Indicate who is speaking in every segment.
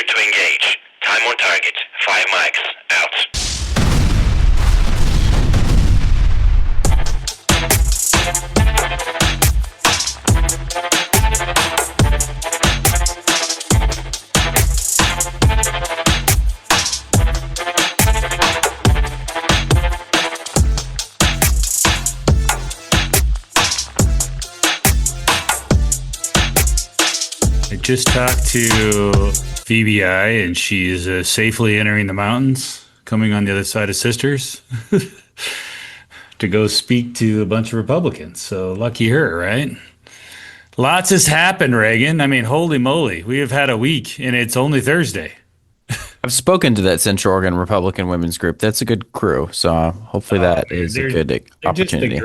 Speaker 1: to engage. Time on target. 5 mics. Out.
Speaker 2: Just talked to VBI, and she's safely entering the mountains, coming on the other side of Sisters to go speak to a bunch of Republicans. So lucky her, right? Lots has happened, Reagan. I mean, holy moly. We have had a week, and it's only Thursday.
Speaker 3: I've spoken to that Central Oregon Republican women's group. That's a good crew. So hopefully that is a good opportunity.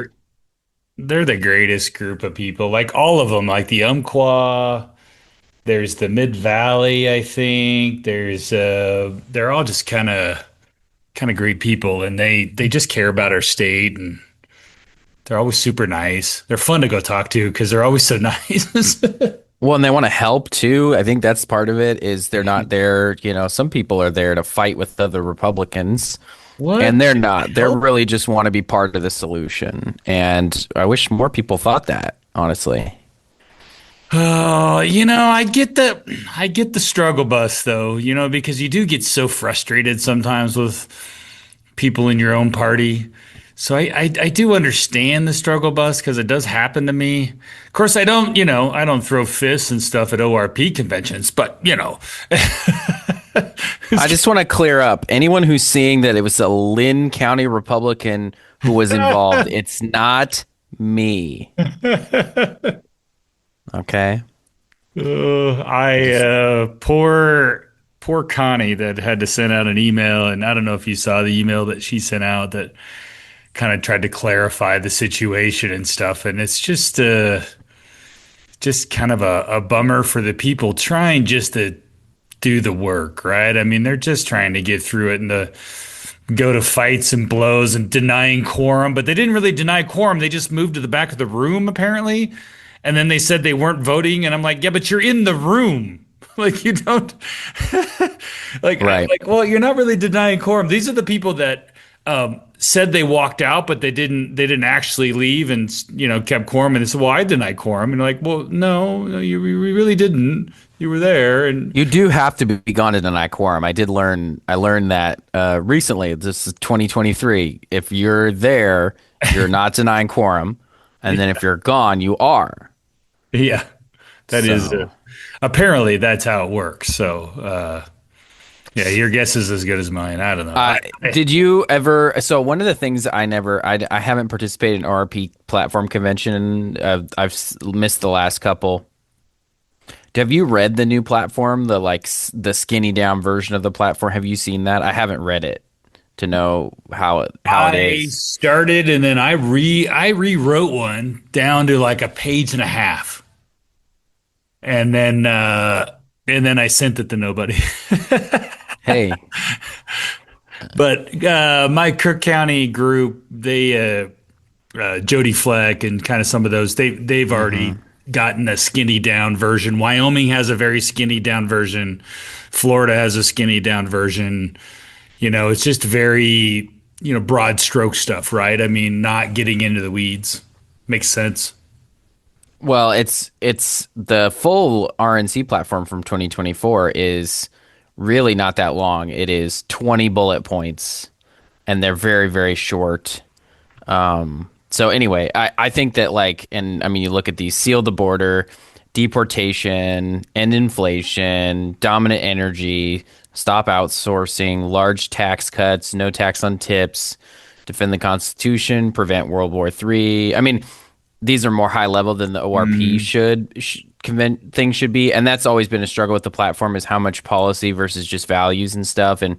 Speaker 2: They're the greatest group of people. Like all of them, like the Umpqua. There's the Mid Valley, I think. There's they're all just kind of great people, and they just care about our state, and they're always super nice. They're fun to go talk to because they're always so nice.
Speaker 3: Well, and they want to help too. I think that's part of it. Is they're not there. You know, some people are there to fight with other Republicans. What? And they're not. They're really just want to be part of the solution. And I wish more people thought that, honestly.
Speaker 2: Oh, I get the struggle bus though, because you do get so frustrated sometimes with people in your own party. So I do understand the struggle bus because it does happen to me. Of course, I don't throw fists and stuff at ORP conventions, but
Speaker 3: I just want to clear up anyone who's seeing that it was a Lynn County Republican who was involved. It's not me. Okay.
Speaker 2: Poor Connie that had to send out an email, and I don't know if you saw the email that she sent out that kind of tried to clarify the situation and stuff, and it's just kind of a bummer for the people trying just to do the work, right? I mean, they're just trying to get through it and go to fights and blows and denying quorum, but they didn't really deny quorum. They just moved to the back of the room, apparently. And then they said they weren't voting, and I'm like, yeah, but you're in the room. Like, you don't like, right. Like, well, you're not really denying quorum. These are the people that said they walked out, but they didn't actually leave and, kept quorum. And they said, well, I denied quorum. And like, well, no, you really didn't. You were there. And
Speaker 3: you do have to be gone to deny quorum. I learned that recently. This is 2023. If you're there, you're not denying quorum. And then if you're gone, you are.
Speaker 2: Yeah, that is apparently that's how it works. So, yeah, your guess is as good as mine. I don't know.
Speaker 3: Did you ever? So one of the things I haven't participated in ORP platform convention. I've missed the last couple. Have you read the new platform, the skinny down version of the platform? Have you seen that? I haven't read it to know how it is.
Speaker 2: I started and then I rewrote one down to like a page and a half. And then I sent it to nobody.
Speaker 3: Hey.
Speaker 2: But my Cook County group, they Jody Fleck and kind of some of those, they've already gotten a skinny down version. Wyoming has a very skinny down version. Florida has a skinny down version. It's just very, broad stroke stuff, right? I mean, not getting into the weeds. Makes sense.
Speaker 3: Well, it's the full RNC platform from 2024 is really not that long. It is 20 bullet points, and they're very, very short. So anyway, I think that you look at these: seal the border, deportation, end inflation, dominant energy, stop outsourcing, large tax cuts, no tax on tips, defend the Constitution, prevent World War III. I mean, these are more high level than the ORP things should be. And that's always been a struggle with the platform, is how much policy versus just values and stuff. And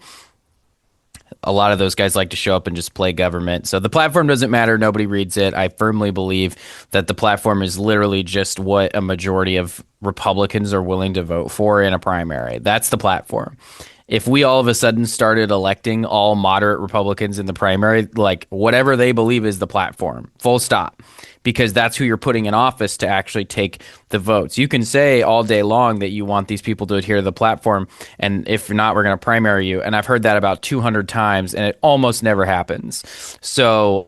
Speaker 3: a lot of those guys like to show up and just play government. So the platform doesn't matter. Nobody reads it. I firmly believe that the platform is literally just what a majority of Republicans are willing to vote for in a primary. That's the platform. if we all of a sudden started electing all moderate Republicans in the primary, like whatever they believe is the platform, full stop, because that's who you're putting in office to actually take the votes. You can say all day long that you want these people to adhere to the platform, and if not, we're going to primary you. And I've heard that about 200 times, and it almost never happens. So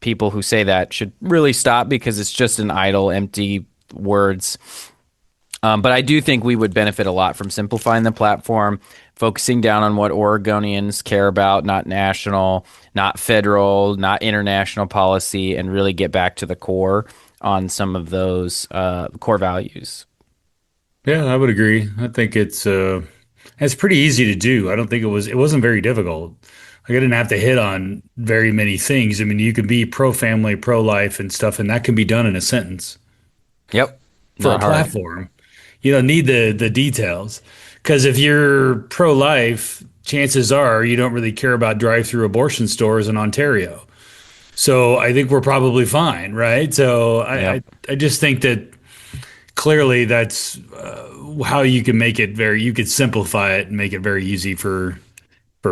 Speaker 3: people who say that should really stop, because it's just an idle, empty words. But I do think we would benefit a lot from simplifying the platform, focusing down on what Oregonians care about, not national, not federal, not international policy, and really get back to the core on some of those core values.
Speaker 2: Yeah, I would agree. I think it's pretty easy to do. I don't think it wasn't very difficult. Like, I didn't have to hit on very many things. I mean, you can be pro-family, pro-life and stuff, and that can be done in a sentence
Speaker 3: Yep.
Speaker 2: for a
Speaker 3: Not hard.
Speaker 2: platform. You don't need the details, because if you're pro-life, chances are you don't really care about drive-through abortion stores in Ontario. So I think we're probably fine, right? So
Speaker 3: Yep.
Speaker 2: I just think that clearly that's how you can make it you could simplify it and make it very easy for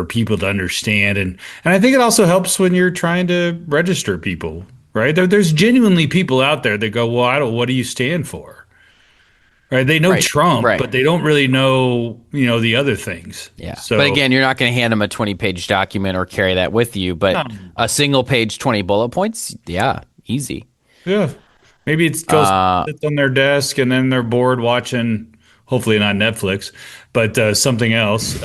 Speaker 2: people to understand. And I think it also helps when you're trying to register people, right? There's genuinely people out there that go, well, what do you stand for? Right? They know
Speaker 3: Right.
Speaker 2: Trump,
Speaker 3: Right.
Speaker 2: but they don't really know, the other things.
Speaker 3: Yeah.
Speaker 2: So,
Speaker 3: But again, you're not going to hand them a 20-page document or carry that with you. But a single page, 20 bullet points, yeah, easy.
Speaker 2: yeah, maybe it goes sits on their desk and then they're bored watching, hopefully not Netflix, but something else.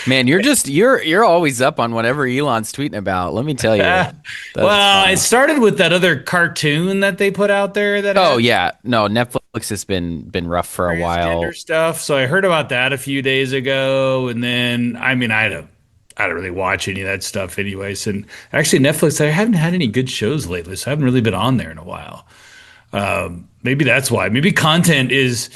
Speaker 3: Man, you're always up on whatever Elon's tweeting about. Let me tell you. That's
Speaker 2: Well,
Speaker 3: fun.
Speaker 2: it started with that other cartoon that they put out there that
Speaker 3: Oh
Speaker 2: had
Speaker 3: yeah, no, Netflix has been rough for a while.
Speaker 2: transgender stuff. So I heard about that a few days ago, and then I mean I don't really watch any of that stuff anyways. And actually, Netflix, I haven't had any good shows lately, so I haven't really been on there in a while. Maybe that's why. Maybe content is,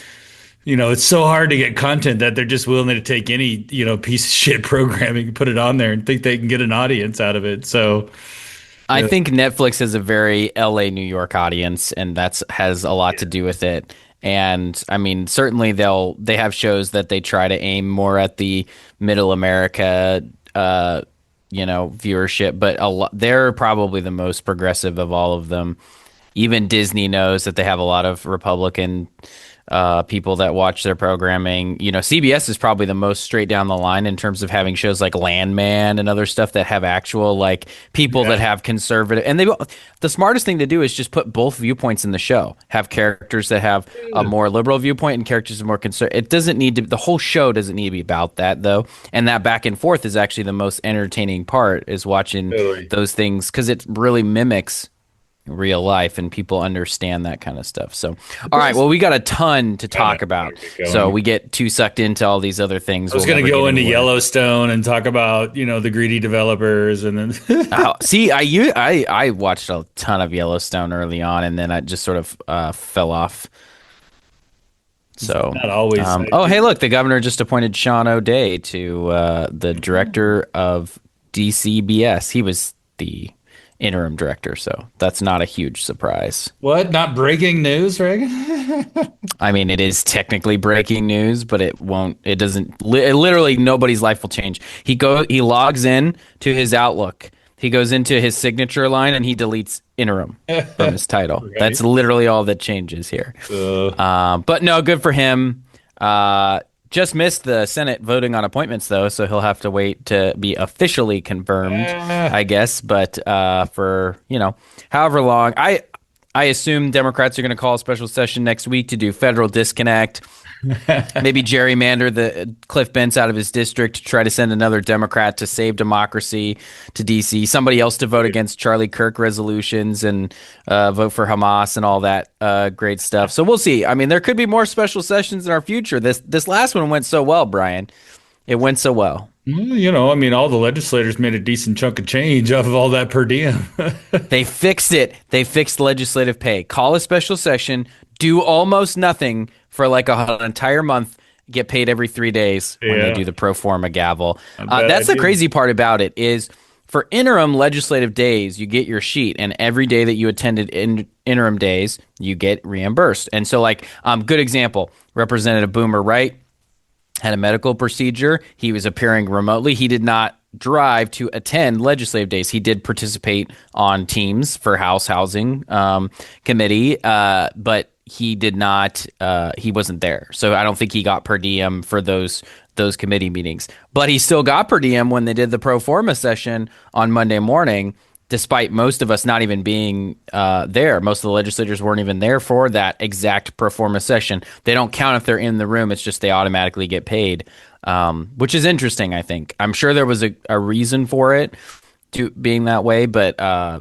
Speaker 2: it's so hard to get content that they're just willing to take any, piece of shit programming and put it on there and think they can get an audience out of it. So,
Speaker 3: I think Netflix has a very LA, New York audience, and that's has a lot to do with it. And I mean, certainly they have shows that they try to aim more at the middle America, viewership, but they're probably the most progressive of all of them. Even Disney knows that they have a lot of Republican people that watch their programming. CBS is probably the most straight down the line in terms of having shows like Landman and other stuff that have actual like people that have conservative. And the smartest thing to do is just put both viewpoints in the show. Have characters that have a more liberal viewpoint and characters that are more conservative. It doesn't need to. The whole show doesn't need to be about that though. And that back and forth is actually the most entertaining part, is watching those things, because it really mimics real life and people understand that kind of stuff. So, all right, well, we got a ton to talk about. So we get too sucked into all these other things.
Speaker 2: I was going to go into Yellowstone and talk about, the greedy developers, and then
Speaker 3: See, I watched a ton of Yellowstone early on, and then I just sort of fell off. So
Speaker 2: not always.
Speaker 3: Hey, look, the governor just appointed Sean O'Day to the director of DCBS. He was the interim director, so that's not a huge surprise.
Speaker 2: What? Not breaking news, Reagan?
Speaker 3: I mean, it is technically breaking news, but it literally nobody's life will change. He logs in to his Outlook. He goes into his signature line and he deletes interim from his title. Right. That's literally all that changes here. But no, good for him. Just missed the Senate voting on appointments, though, so he'll have to wait to be officially confirmed, I guess. But for, however long. I assume Democrats are going to call a special session next week to do federal disconnect, maybe gerrymander the Cliff Bentz out of his district to try to send another Democrat to save democracy to D.C., somebody else to vote against Charlie Kirk resolutions and vote for Hamas and all that great stuff. So we'll see. I mean, there could be more special sessions in our future. This last one went so well, Brian. It went so well.
Speaker 2: All the legislators made a decent chunk of change off of all that per diem.
Speaker 3: They fixed it. They fixed legislative pay. Call a special session, do almost nothing for like an entire month, get paid every 3 days when they do the pro forma gavel. That's the crazy part about it is for interim legislative days, you get your sheet, and every day that you attended interim days, you get reimbursed. And so good example, Representative Boomer Wright, had a medical procedure. He was appearing remotely. He did not drive to attend legislative days. He did participate on teams for House Housing Committee, but he did not. He wasn't there, so I don't think he got per diem for those committee meetings. But he still got per diem when they did the pro forma session on Monday morning. Despite most of us not even being there, most of the legislators weren't even there for that exact pro forma session. They don't count if they're in the room. It's just they automatically get paid, which is interesting, I think. I'm sure there was a reason for it to being that way, but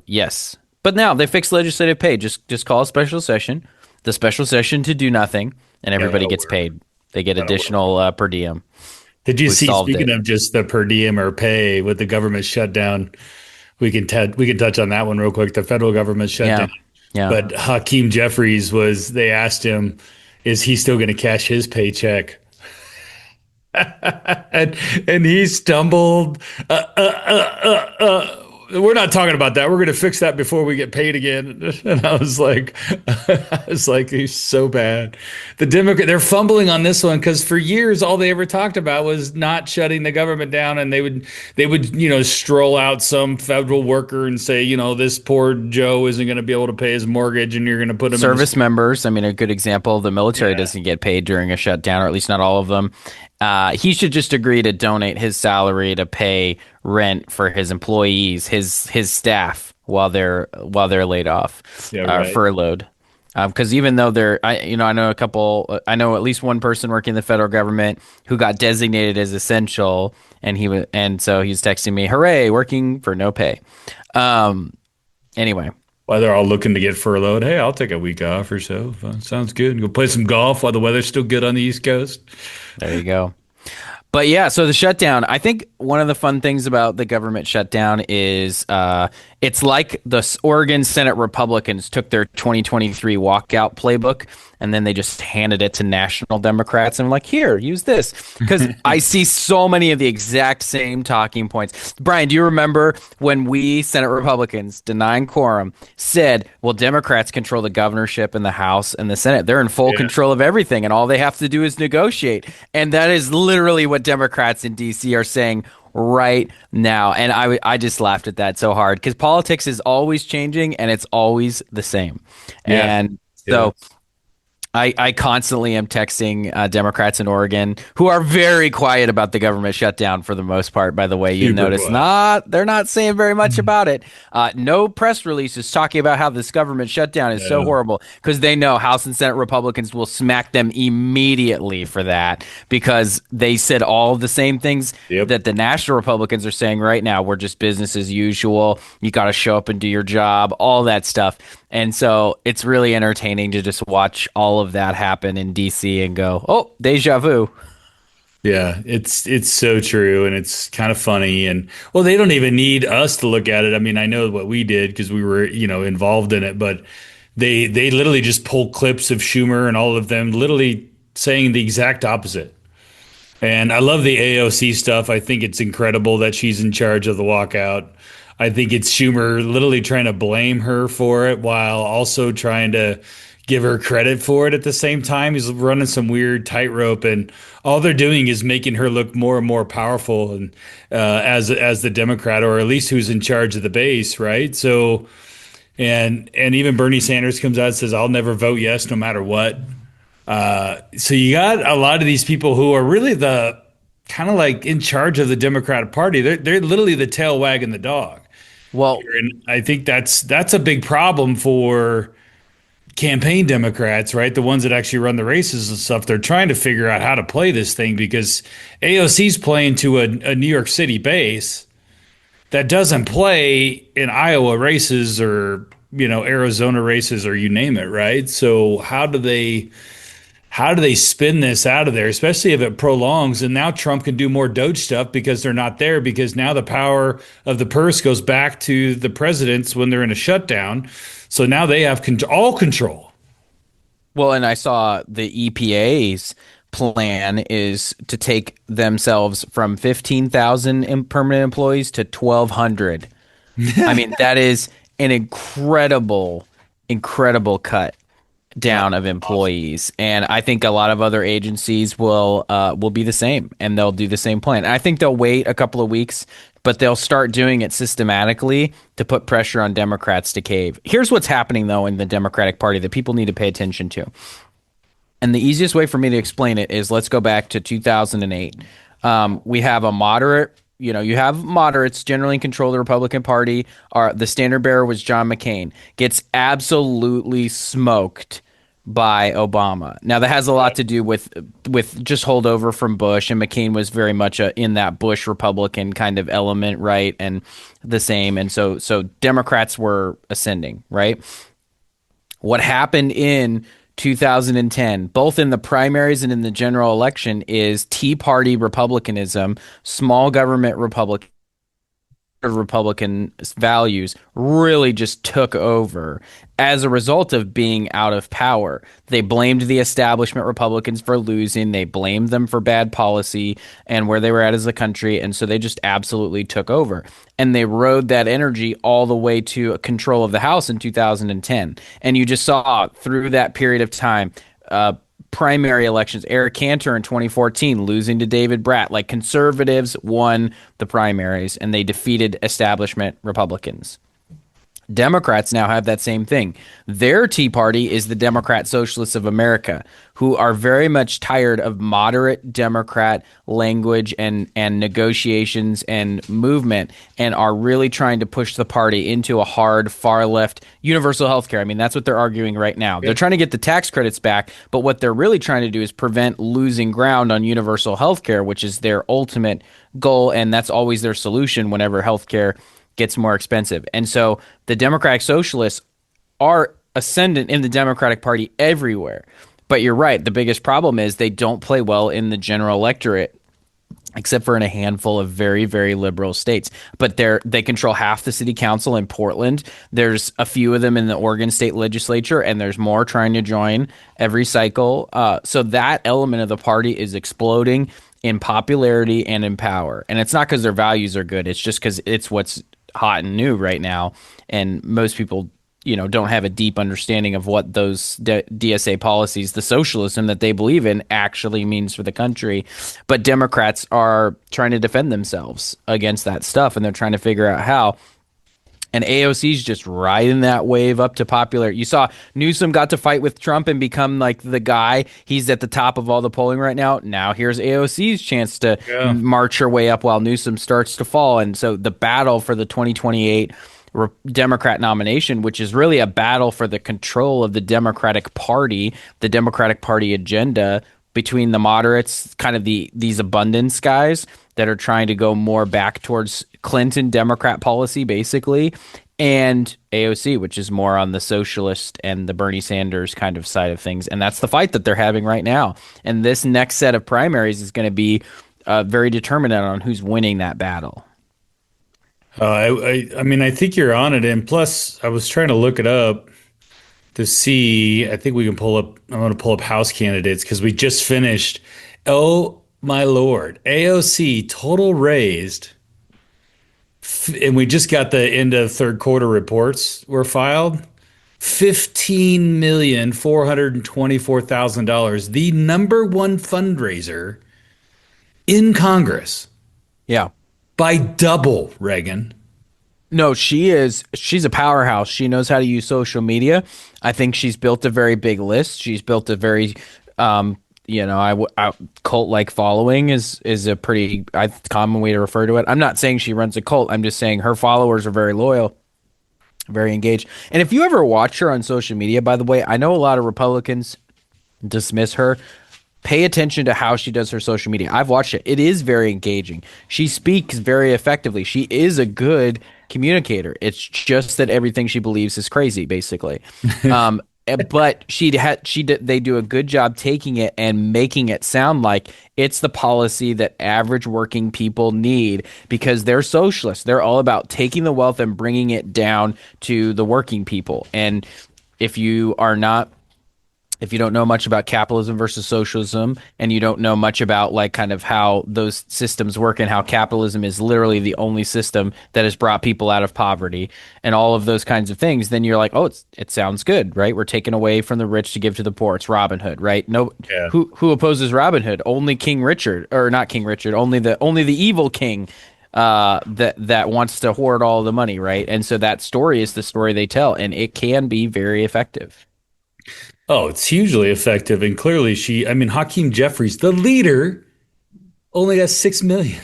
Speaker 3: yes. But now they fixed legislative pay. Just call a special session, the special session to do nothing, and everybody gets paid. They get additional per diem.
Speaker 2: Did you see, speaking of just the per diem or pay with the government shutdown, we can touch on that one real quick. The federal government shutdown.
Speaker 3: Yeah.
Speaker 2: But Hakeem Jeffries they asked him, is he still going to cash his paycheck? and he stumbled. We're not talking about that. We're going to fix that before we get paid again. And I was like, he's so bad. The Democrat, they're fumbling on this one because for years all they ever talked about was not shutting the government down, and they would stroll out some federal worker and say, this poor Joe isn't going to be able to pay his mortgage, and you're going to put him
Speaker 3: service members. I mean, a good example. The military doesn't get paid during a shutdown, or at least not all of them. He should just agree to donate his salary to pay rent for his employees, his staff while they're laid off, furloughed. Because even though I know at least one person working in the federal government who got designated as essential, and so he's texting me, "Hooray, working for no pay." Anyway.
Speaker 2: While they're all looking to get furloughed, hey, I'll take a week off or so. Sounds good. Go play some golf while the weather's still good on the East Coast.
Speaker 3: There you go. But yeah, so the shutdown, I think one of the fun things about the government shutdown is it's like the Oregon Senate Republicans took their 2023 walkout playbook and then they just handed it to national Democrats and like, here, use this. Because I see so many of the exact same talking points. Brian, do you remember when we, Senate Republicans, denying quorum, said, well, Democrats control the governorship and the House and the Senate. They're in full control of everything, and all they have to do is negotiate. And that is literally what Democrats in D.C. are saying right now. And I just laughed at that so hard because politics is always changing and it's always the same. Yeah. And so I constantly am texting Democrats in Oregon who are very quiet about the government shutdown for the most part, by the way. You notice they're not saying very much about it. No press releases talking about how this government shutdown is so horrible because they know House and Senate Republicans will smack them immediately for that because they said all the same things that the national Republicans are saying right now. We're just business as usual. You got to show up and do your job, all that stuff. And so it's really entertaining to just watch all of that happen in DC and go, oh, deja vu.
Speaker 2: Yeah, it's so true. And it's kind of funny. And well, they don't even need us to look at it. I mean, I know what we did because we were, involved in it, but they literally just pull clips of Schumer and all of them literally saying the exact opposite. And I love the AOC stuff. I think it's incredible that she's in charge of the walkout. I think it's Schumer literally trying to blame her for it while also trying to give her credit for it at the same time. He's running some weird tightrope, and all they're doing is making her look more and more powerful and as the Democrat, or at least who's in charge of the base, right? So, and even Bernie Sanders comes out and says, "I'll never vote yes, no matter what." So you got a lot of these people who are really the kind of like in charge of the Democratic Party. They're literally the tail wagging the dog.
Speaker 3: Well,
Speaker 2: and I think that's a big problem for campaign Democrats, right? The ones that actually run the races and stuff. They're trying to figure out how to play this thing because AOC's playing to a New York City base that doesn't play in Iowa races or, Arizona races or you name it, right? So how do they spin this out of there, especially if it prolongs? And now Trump can do more Doge stuff because they're not there, because now the power of the purse goes back to the presidents when they're in a shutdown. So now they have all control.
Speaker 3: Well, and I saw the EPA's plan is to take themselves from 15,000 permanent employees to 1,200. I mean, that is an incredible cut. down of employees, and I think a lot of other agencies will be the same, and they'll do the same plan. I think they'll wait a couple of weeks, but they'll start doing it systematically to put pressure on Democrats to cave. Here's what's happening though in the Democratic Party that people need to pay attention to. And the easiest way for me to explain it is let's go back to 2008. We have a moderate, you have moderates generally control the Republican Party. The standard bearer was John McCain. Gets absolutely smoked by Obama. Now that has a lot to do with just holdover from Bush, and McCain was very much in that Bush Republican kind of element, right? And the same. And so Democrats were ascending, right? What happened in 2010, both in the primaries and in the general election, is Tea Party Republicanism, small government Republican values really just took over as a result of being out of power. They blamed the establishment Republicans for losing. They blamed them for bad policy and where they were at as a country. And so they just absolutely took over. And they rode that energy all the way to control of the House in 2010. And you just saw through that period of time, primary elections, Eric Cantor in 2014 losing to David Bratt. Like, conservatives won the primaries and they defeated establishment Republicans. Democrats now have that same thing. Their Tea Party is the Democrat Socialists of America, who are very much tired of moderate Democrat language and negotiations and movement, and are really trying to push the party into a hard, far left universal health care. I mean, that's what they're arguing right now. They're trying to get the tax credits back, but what they're really trying to do is prevent losing ground on universal health care, which is their ultimate goal, and that's always their solution whenever health care gets more expensive. And so the Democratic Socialists are ascendant in the Democratic Party everywhere. But you're right. The biggest problem is they don't play well in the general electorate, except for in a handful of very, very liberal states. But they control half the city council in Portland. There's a few of them in the Oregon state legislature, and there's more trying to join every cycle. So that element of the party is exploding in popularity and in power. And it's not because their values are good. It's just because it's what's hot and new right now, and most people don't have a deep understanding of what those DSA policies, the socialism that they believe in, actually means for the country. But Democrats are trying to defend themselves against that stuff, and they're trying to figure out how. And AOC's just riding that wave up to popular. You saw Newsom got to fight with Trump and become like the guy. He's at the top of all the polling right now. Now here's AOC's chance to march her way up while Newsom starts to fall. And so the battle for the 2028 Democrat nomination, which is really a battle for the control of the Democratic Party, the Democratic Party agenda, between the moderates, kind of these abundance guys that are trying to go more back towards Clinton Democrat policy, basically, and AOC, which is more on the socialist and the Bernie Sanders kind of side of things. And that's the fight that they're having right now. And this next set of primaries is going to be very determinant on who's winning that battle.
Speaker 2: I mean, I think you're on it. And plus, I was trying to look it up to see. I think we can pull up. I'm going to pull up House candidates because we just finished. Oh, my Lord. AOC total raised. And we just got the end of third quarter reports were filed. $15,424,000. The number one fundraiser in Congress.
Speaker 3: Yeah.
Speaker 2: By double, Reagan.
Speaker 3: No, she's a powerhouse. She knows how to use social media. I think she's built a very big list. She's built a very, cult-like following is a pretty common way to refer to it. I'm not saying she runs a cult. I'm just saying her followers are very loyal, very engaged. And if you ever watch her on social media, by the way, I know a lot of Republicans dismiss her. Pay attention to how she does her social media. I've watched it. It is very engaging. She speaks very effectively. She is a good communicator. It's just that everything she believes is crazy, basically. But they do a good job taking it and making it sound like it's the policy that average working people need, because they're socialists. They're all about taking the wealth and bringing it down to the working people. And if you are not if you don't know much about capitalism versus socialism, and you don't know much about like kind of how those systems work and how capitalism is literally the only system that has brought people out of poverty and all of those kinds of things, then you're like, oh, it sounds good, right? We're taking away from the rich to give to the poor. It's Robin Hood, right? No,
Speaker 2: Yeah.
Speaker 3: who opposes Robin Hood? Only King Richard, or not King Richard, only the evil king that wants to hoard all the money, right? And so that story is the story they tell, and it can be very effective.
Speaker 2: Oh, it's hugely effective. And clearly Hakeem Jeffries, the leader, only has 6 million.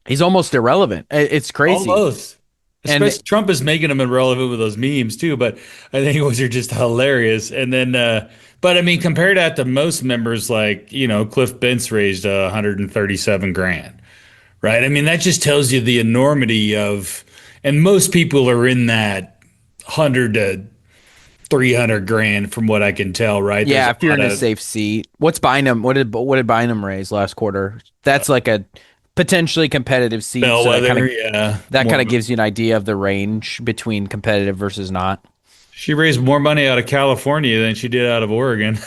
Speaker 3: He's almost irrelevant. It's crazy.
Speaker 2: Almost.
Speaker 3: And
Speaker 2: Especially Trump is making him irrelevant with those memes too, but I think those are just hilarious. And then, but I mean, compare that to most members, like, Cliff Bentz raised 137 grand, right? I mean, that just tells you the enormity of, and most people are in that 100 to 300 grand from what I can tell, right?
Speaker 3: yeah,
Speaker 2: There's
Speaker 3: if you're in
Speaker 2: lot
Speaker 3: a
Speaker 2: of
Speaker 3: safe seat, what's Bynum? What did Bynum raise last quarter? That's like a potentially competitive seat. So
Speaker 2: bellwether, yeah.
Speaker 3: that
Speaker 2: More,
Speaker 3: kind of gives you an idea of the range between competitive versus not.
Speaker 2: she raised more money out of California than she did out of Oregon.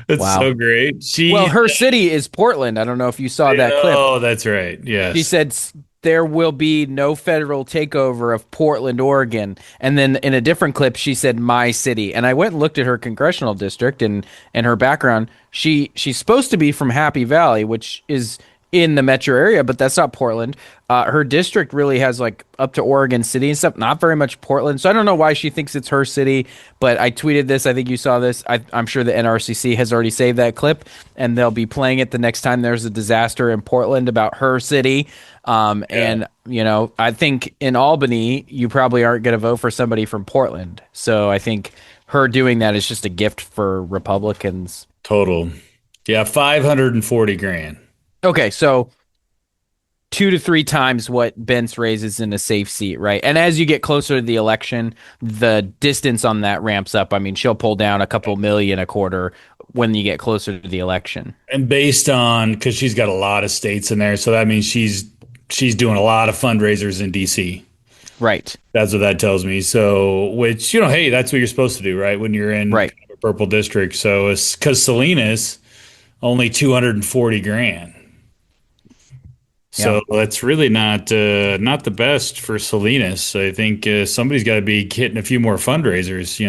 Speaker 2: It's
Speaker 3: Wow.
Speaker 2: so great.
Speaker 3: Well, her city is Portland. I don't know if you saw that clip.
Speaker 2: Oh, that's right.
Speaker 3: She
Speaker 2: Yes.
Speaker 3: said there will be no federal takeover of Portland, Oregon. And then in a different clip, she said my city. And I went and looked at her congressional district and her background. She's supposed to be from Happy Valley, which is in the metro area, but that's not Portland. Her district really has like up to Oregon City and stuff, not very much Portland. So I don't know why she thinks it's her city, but I tweeted this. I think you saw this. I'm sure the NRCC has already saved that clip, and they'll be playing it the next time there's a disaster in Portland about her city. And, I think in Albany, you probably aren't going to vote for somebody from Portland. So I think her doing that is just a gift for Republicans.
Speaker 2: Total. Yeah, 540 grand.
Speaker 3: Okay, so 2 to 3 times what Bentz raises in a safe seat, right? And as you get closer to the election, the distance on that ramps up. I mean, she'll pull down a couple million a quarter when you get closer to the election.
Speaker 2: And based on, because she's got a lot of states in there, so that means she's doing a lot of fundraisers in DC.
Speaker 3: Right.
Speaker 2: That's what that tells me. So, which, hey, that's what you're supposed to do, right? When you're in
Speaker 3: Right.
Speaker 2: kind of a purple district. So it's because Salinas only 240 grand. So that's really not the best for Salinas. I think somebody's got to be hitting a few more fundraisers,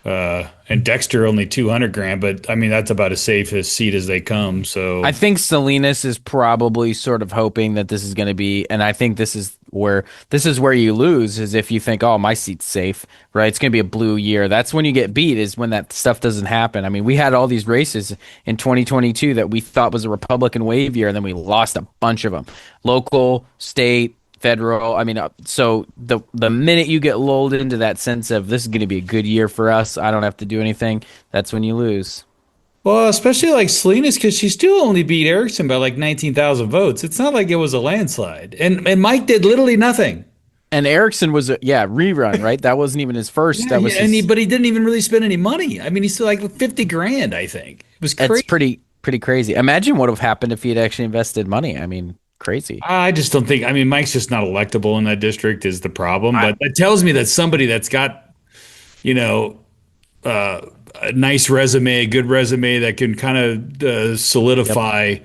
Speaker 2: and Dexter only 200 grand, but I mean that's about as safe a seat as they come. So
Speaker 3: I think Salinas is probably sort of hoping that this is going to be, and I think this is where you lose, is if you think, oh, my seat's safe, right? It's going to be a blue year. That's when you get beat, is when that stuff doesn't happen. I mean, we had all these races in 2022 that we thought was a Republican wave year, and then we lost a bunch of them, local, state, federal. I mean, so the minute you get lulled into that sense of this is going to be a good year for us, I don't have to do anything, that's when you lose.
Speaker 2: well, especially like Salinas, because she still only beat Erickson by like 19,000 votes. It's not like it was a landslide, and Mike did literally nothing.
Speaker 3: And Erickson was a rerun, right? That wasn't even his first. That was
Speaker 2: But he didn't even really spend any money. I mean, he's still like 50 grand, I think. It was
Speaker 3: That's
Speaker 2: crazy.
Speaker 3: pretty crazy. Imagine what would have happened if he had actually invested money. I mean, crazy.
Speaker 2: I just don't think. I mean, Mike's just not electable in that district is the problem. But that tells me that somebody that's got, you know, a nice resume, a good resume that can kind of solidify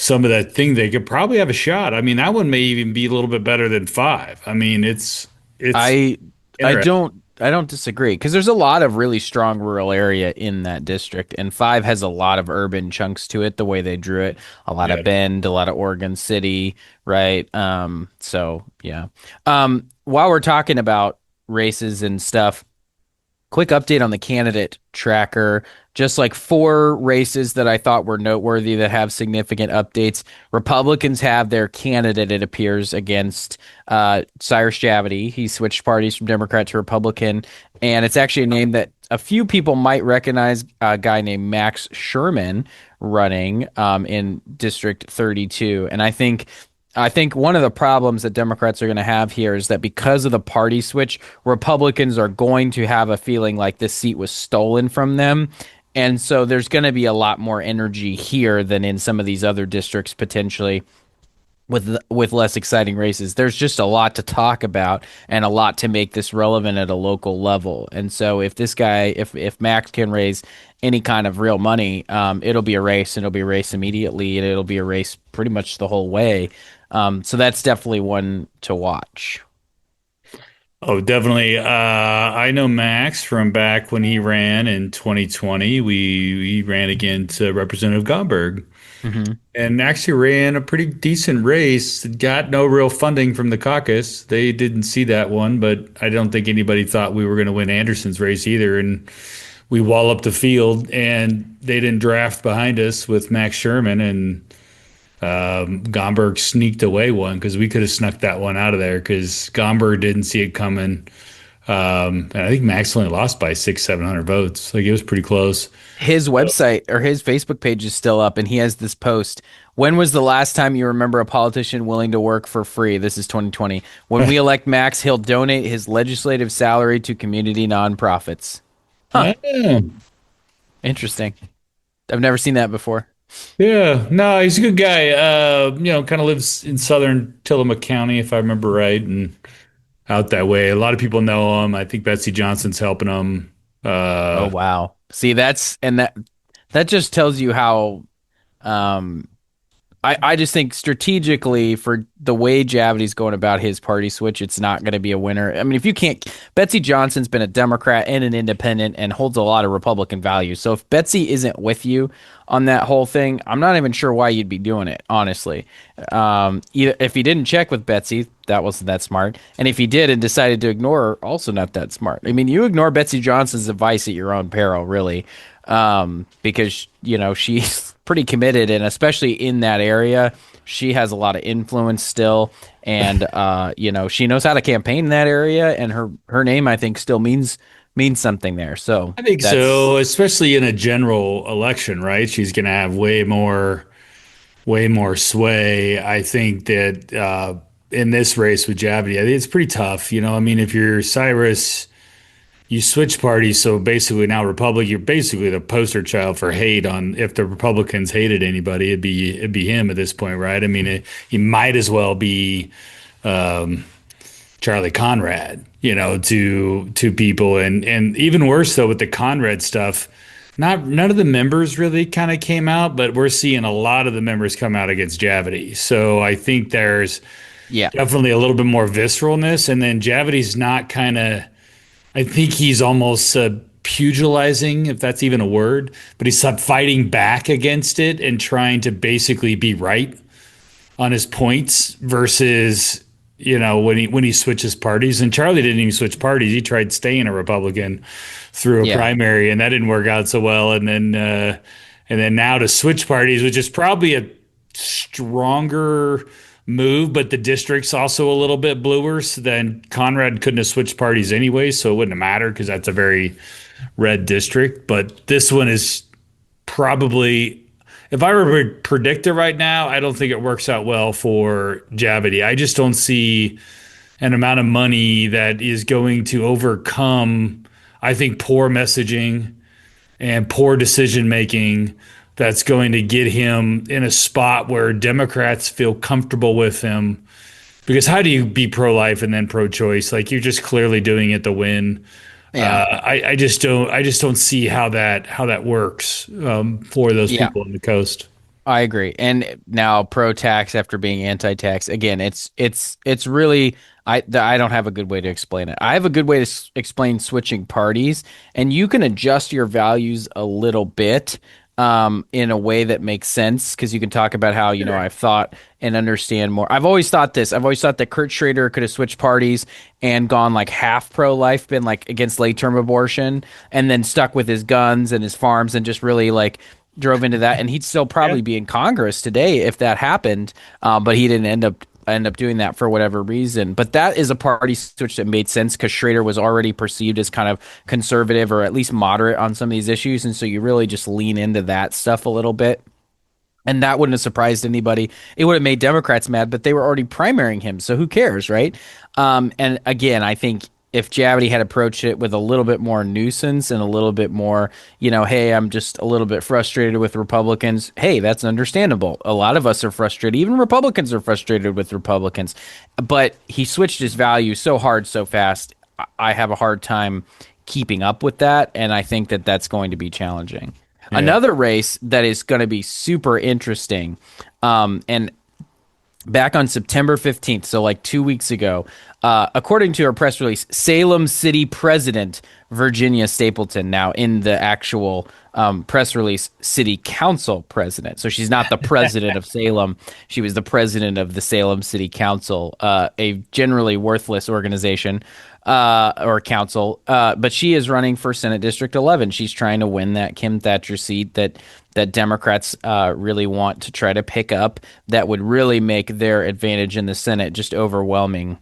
Speaker 2: some of that thing, they could probably have a shot. I mean, that one may even be a little bit better than 5. I mean, it's.
Speaker 3: I
Speaker 2: interesting.
Speaker 3: don't disagree, because there's a lot of really strong rural area in that district, and 5 has a lot of urban chunks to it. The way they drew it, a lot of Bend, a lot of Oregon City, right? So yeah. While we're talking about races and stuff, quick update on the candidate tracker. Just like 4 races that I thought were noteworthy that have significant updates. Republicans have their candidate, it appears, against Cyrus Javadi. He switched parties from Democrat to Republican, and it's actually a name that a few people might recognize, a guy named Max Sherman running in District 32. And I think one of the problems that Democrats are going to have here is that because of the party switch, Republicans are going to have a feeling like this seat was stolen from them. And so there's going to be a lot more energy here than in some of these other districts potentially with less exciting races. There's just a lot to talk about and a lot to make this relevant at a local level. And so if this guy, if Max can raise any kind of real money, it'll be a race, and it'll be a race immediately, and it'll be a race pretty much the whole way. So that's definitely one to watch.
Speaker 2: Oh, definitely. I know Max from back when he ran in 2020. He ran against Representative Gomberg
Speaker 3: Hmm.
Speaker 2: and actually ran a pretty decent race. Got no real funding from the caucus. They didn't see that one, but I don't think anybody thought we were going to win Anderson's race either. And we wall up the field, and they didn't draft behind us with Max Sherman, and Gomberg sneaked away one because we could have snuck that one out of there because Gomberg didn't see it coming. And I think Max only lost by 700 votes. Like it was pretty close.
Speaker 3: His website or his Facebook page is still up, and he has this post. When was the last time you remember a politician willing to work for free? This is 2020. When we elect Max, he'll donate his legislative salary to community nonprofits. Huh.
Speaker 2: Yeah.
Speaker 3: Interesting. I've never seen that before.
Speaker 2: Yeah. No, he's a good guy. Kind of lives in southern Tillamook County, if I remember right, and out that way. A lot of people know him. I think Betsy Johnson's helping him.
Speaker 3: Oh wow. See, that just tells you how um I just think strategically for the way Javadi's going about his party switch, it's not going to be a winner. I mean, if you can't, Betsy Johnson's been a Democrat and an independent and holds a lot of Republican values. So if Betsy isn't with you on that whole thing, I'm not even sure why you'd be doing it, honestly. Either if he didn't check with Betsy, that wasn't that smart. And if he did and decided to ignore her, also not that smart. I mean, you ignore Betsy Johnson's advice at your own peril, really, because, she's pretty committed, and especially in that area, she has a lot of influence still, and she knows how to campaign in that area, and her name, I think, still means something there. So
Speaker 2: I think so, especially in a general election, right? She's going to have way more sway. I think that in this race with Javadi, I think it's pretty tough. I mean, if you're Cyrus, you switch parties, so basically now you're basically the poster child for hate on if the Republicans hated anybody, it'd be him at this point, right? I mean, he might as well be Charlie Conrad, to people, and even worse though with the Conrad stuff. None of the members really kind of came out, but we're seeing a lot of the members come out against Javadi. So I think there's definitely a little bit more visceralness, and then Javadi's not kind of. I think he's almost pugilizing, if that's even a word, but he's fighting back against it and trying to basically be right on his points versus, when he switches parties. And Charlie didn't even switch parties. He tried staying a Republican through a primary, and that didn't work out so well. And then now to switch parties, which is probably a stronger move, but the district's also a little bit bluer. So then Conrad couldn't have switched parties anyway, so it wouldn't have mattered because that's a very red district. But this one is probably, if I were to predict it right now, I don't think it works out well for Javadi. I just don't see an amount of money that is going to overcome, I think, poor messaging and poor decision making that's going to get him in a spot where Democrats feel comfortable with him. Because how do you be pro-life and then pro-choice? Like, you're just clearly doing it to win.
Speaker 3: Yeah.
Speaker 2: I just don't see how that works for those people on the coast.
Speaker 3: I agree. And now pro-tax after being anti-tax, again, it's really I don't have a good way to explain it. I have a good way to explain switching parties, and you can adjust your values a little bit in a way that makes sense, because you can talk about how, I've thought and understand more. I've always thought this. I've always thought that Kurt Schrader could have switched parties and gone like half pro-life, been like against late-term abortion, and then stuck with his guns and his farms and just really like drove into that. And he'd still probably be in Congress today if that happened, but he didn't end up doing that for whatever reason. But that is a party switch that made sense because Schrader was already perceived as kind of conservative or at least moderate on some of these issues. And so you really just lean into that stuff a little bit. And that wouldn't have surprised anybody. It would have made Democrats mad, but they were already primarying him. So who cares, right? And again, I think if Javadi had approached it with a little bit more nuisance and a little bit more, hey, I'm just a little bit frustrated with Republicans. Hey, that's understandable. A lot of us are frustrated. Even Republicans are frustrated with Republicans. But he switched his values so hard, so fast. I have a hard time keeping up with that, and I think that that's going to be challenging. Yeah. Another race that is going to be super interesting, and back on September 15th, so like 2 weeks ago, according to her press release, Salem City President Virginia Stapleton, now in the actual press release, City Council President. So she's not the president of Salem. She was the president of the Salem City Council, a generally worthless organization or council. But she is running for Senate District 11. She's trying to win that Kim Thatcher seat that Democrats really want to try to pick up, that would really make their advantage in the Senate just overwhelming.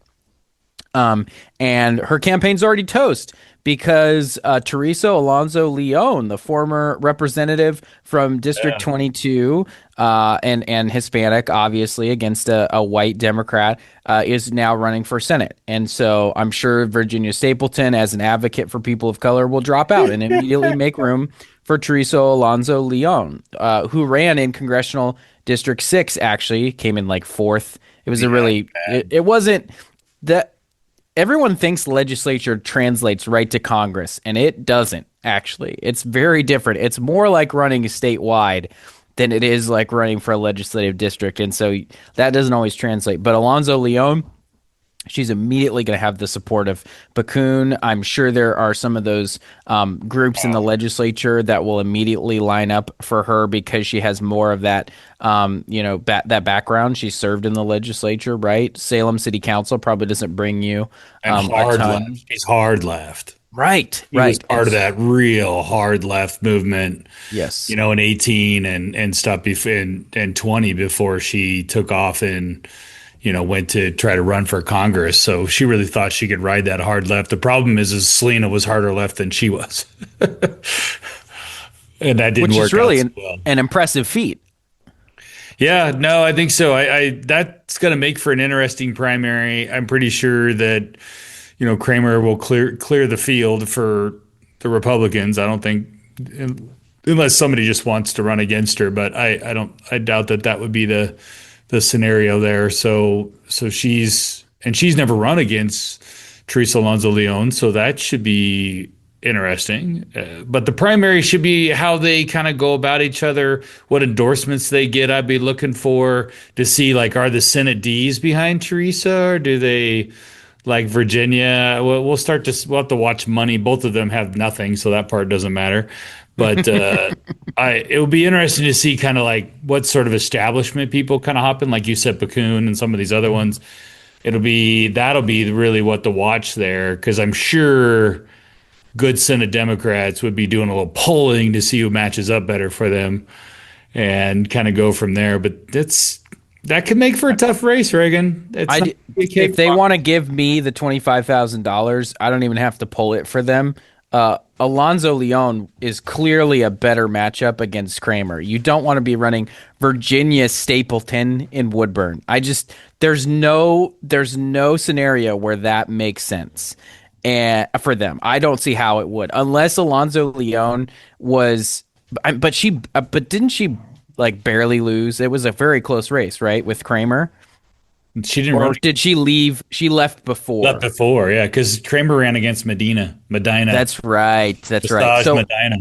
Speaker 3: And her campaign's already toast because Teresa Alonso Leon, the former representative from District 22 and Hispanic, obviously, against a white Democrat, is now running for Senate. And so I'm sure Virginia Stapleton, as an advocate for people of color, will drop out and immediately make room for Teresa Alonso Leon, who ran in Congressional District 6, actually, came in like fourth. It was it wasn't that. Everyone thinks legislature translates right to Congress, and it doesn't, actually. It's very different. It's more like running statewide than it is like running for a legislative district, and so that doesn't always translate. But Alonso Leon, she's immediately going to have the support of Bakun. I'm sure there are some of those groups in the legislature that will immediately line up for her because she has more of that, that background. She served in the legislature, right? Salem City Council probably doesn't bring you
Speaker 2: and hard left. She's hard left.
Speaker 3: Right.
Speaker 2: He was part of that real hard left movement.
Speaker 3: Yes.
Speaker 2: In 18 and stuff and 20 before she took off and went to try to run for Congress. So she really thought she could ride that hard left. The problem is Selena was harder left than she was. And that didn't work out. Which is really
Speaker 3: an impressive feat.
Speaker 2: Yeah, no, I think so. I that's going to make for an interesting primary. I'm pretty sure that, Kramer will clear the field for the Republicans. I don't think, unless somebody just wants to run against her, but I doubt that would be the scenario there. So she's never run against Teresa Alonso Leon, so that should be interesting. But the primary should be how they kind of go about each other, what endorsements they get. I'd be looking for to see, like, are the Senate Ds behind Teresa, or do they like Virginia? We'll have to watch money. Both of them have nothing, so that part doesn't matter. But it will be interesting to see kind of like what sort of establishment people kind of hop in, like you said, Bakun and some of these other ones. That'll be really what to watch there, because I'm sure good Senate Democrats would be doing a little polling to see who matches up better for them and kind of go from there. But that could make for a tough race, Reagan.
Speaker 3: If they want to give me the $25,000, I don't even have to pull it for them. Alonso Leon is clearly a better matchup against Kramer. You don't want to be running Virginia Stapleton in Woodburn. There's no scenario where that makes sense. And for them, I don't see how it would, unless Alonso Leon was, but didn't she like barely lose? It was a very close race, right, with Kramer.
Speaker 2: She didn't. Or
Speaker 3: did she leave? She left before.
Speaker 2: Left before, yeah, because Kramer ran against Medina.
Speaker 3: That's right. So
Speaker 2: Medina.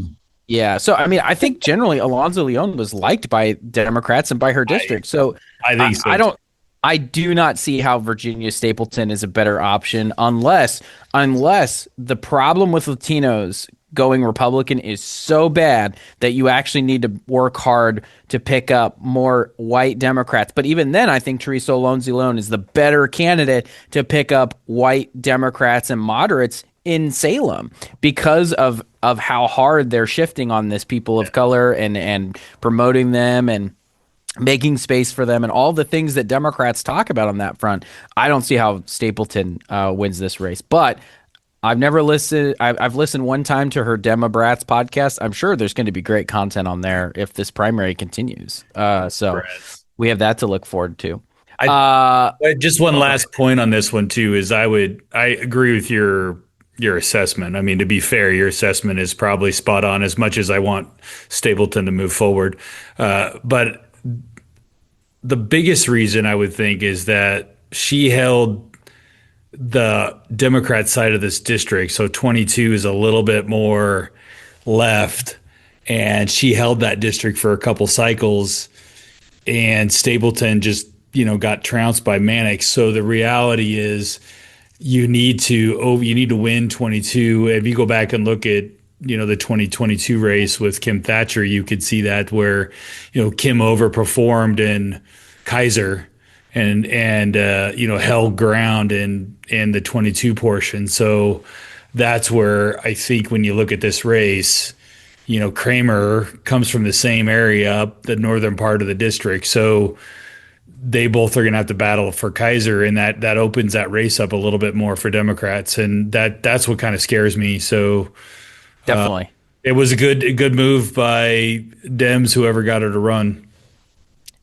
Speaker 3: Yeah. So I mean, I think generally Alonso Leon was liked by Democrats and by her district. So
Speaker 2: I think so.
Speaker 3: I do not see how Virginia Stapleton is a better option unless the problem with Latinos going Republican is so bad that you actually need to work hard to pick up more white Democrats. But even then, I think Teresa Alonso Leon is the better candidate to pick up white Democrats and moderates in Salem because of how hard they're shifting on this people of color and promoting them and making space for them and all the things that Democrats talk about on that front. I don't see how Stapleton wins this race, but I've never listened. I've listened one time to her Demo Brats podcast. I'm sure there's going to be great content on there if this primary continues. So we have that to look forward to.
Speaker 2: But just one last point on this one too is I agree with your assessment. I mean, to be fair, your assessment is probably spot on as much as I want Stapleton to move forward. But the biggest reason I would think is that she held the Democrat side of this district. So 22 is a little bit more left, and she held that district for a couple cycles, and Stapleton just, got trounced by Mannix. So the reality is you need to win 22. If you go back and look at, the 2022 race with Kim Thatcher, you could see that where, Kim overperformed in Kaiser and held ground in the 22 portion. So that's where I think when you look at this race, Kramer comes from the same area up the northern part of the district. So they both are going to have to battle for Kaiser, and that opens that race up a little bit more for Democrats. And that's what kind of scares me. So
Speaker 3: Definitely.
Speaker 2: It was a good move by Dems, whoever got her to run.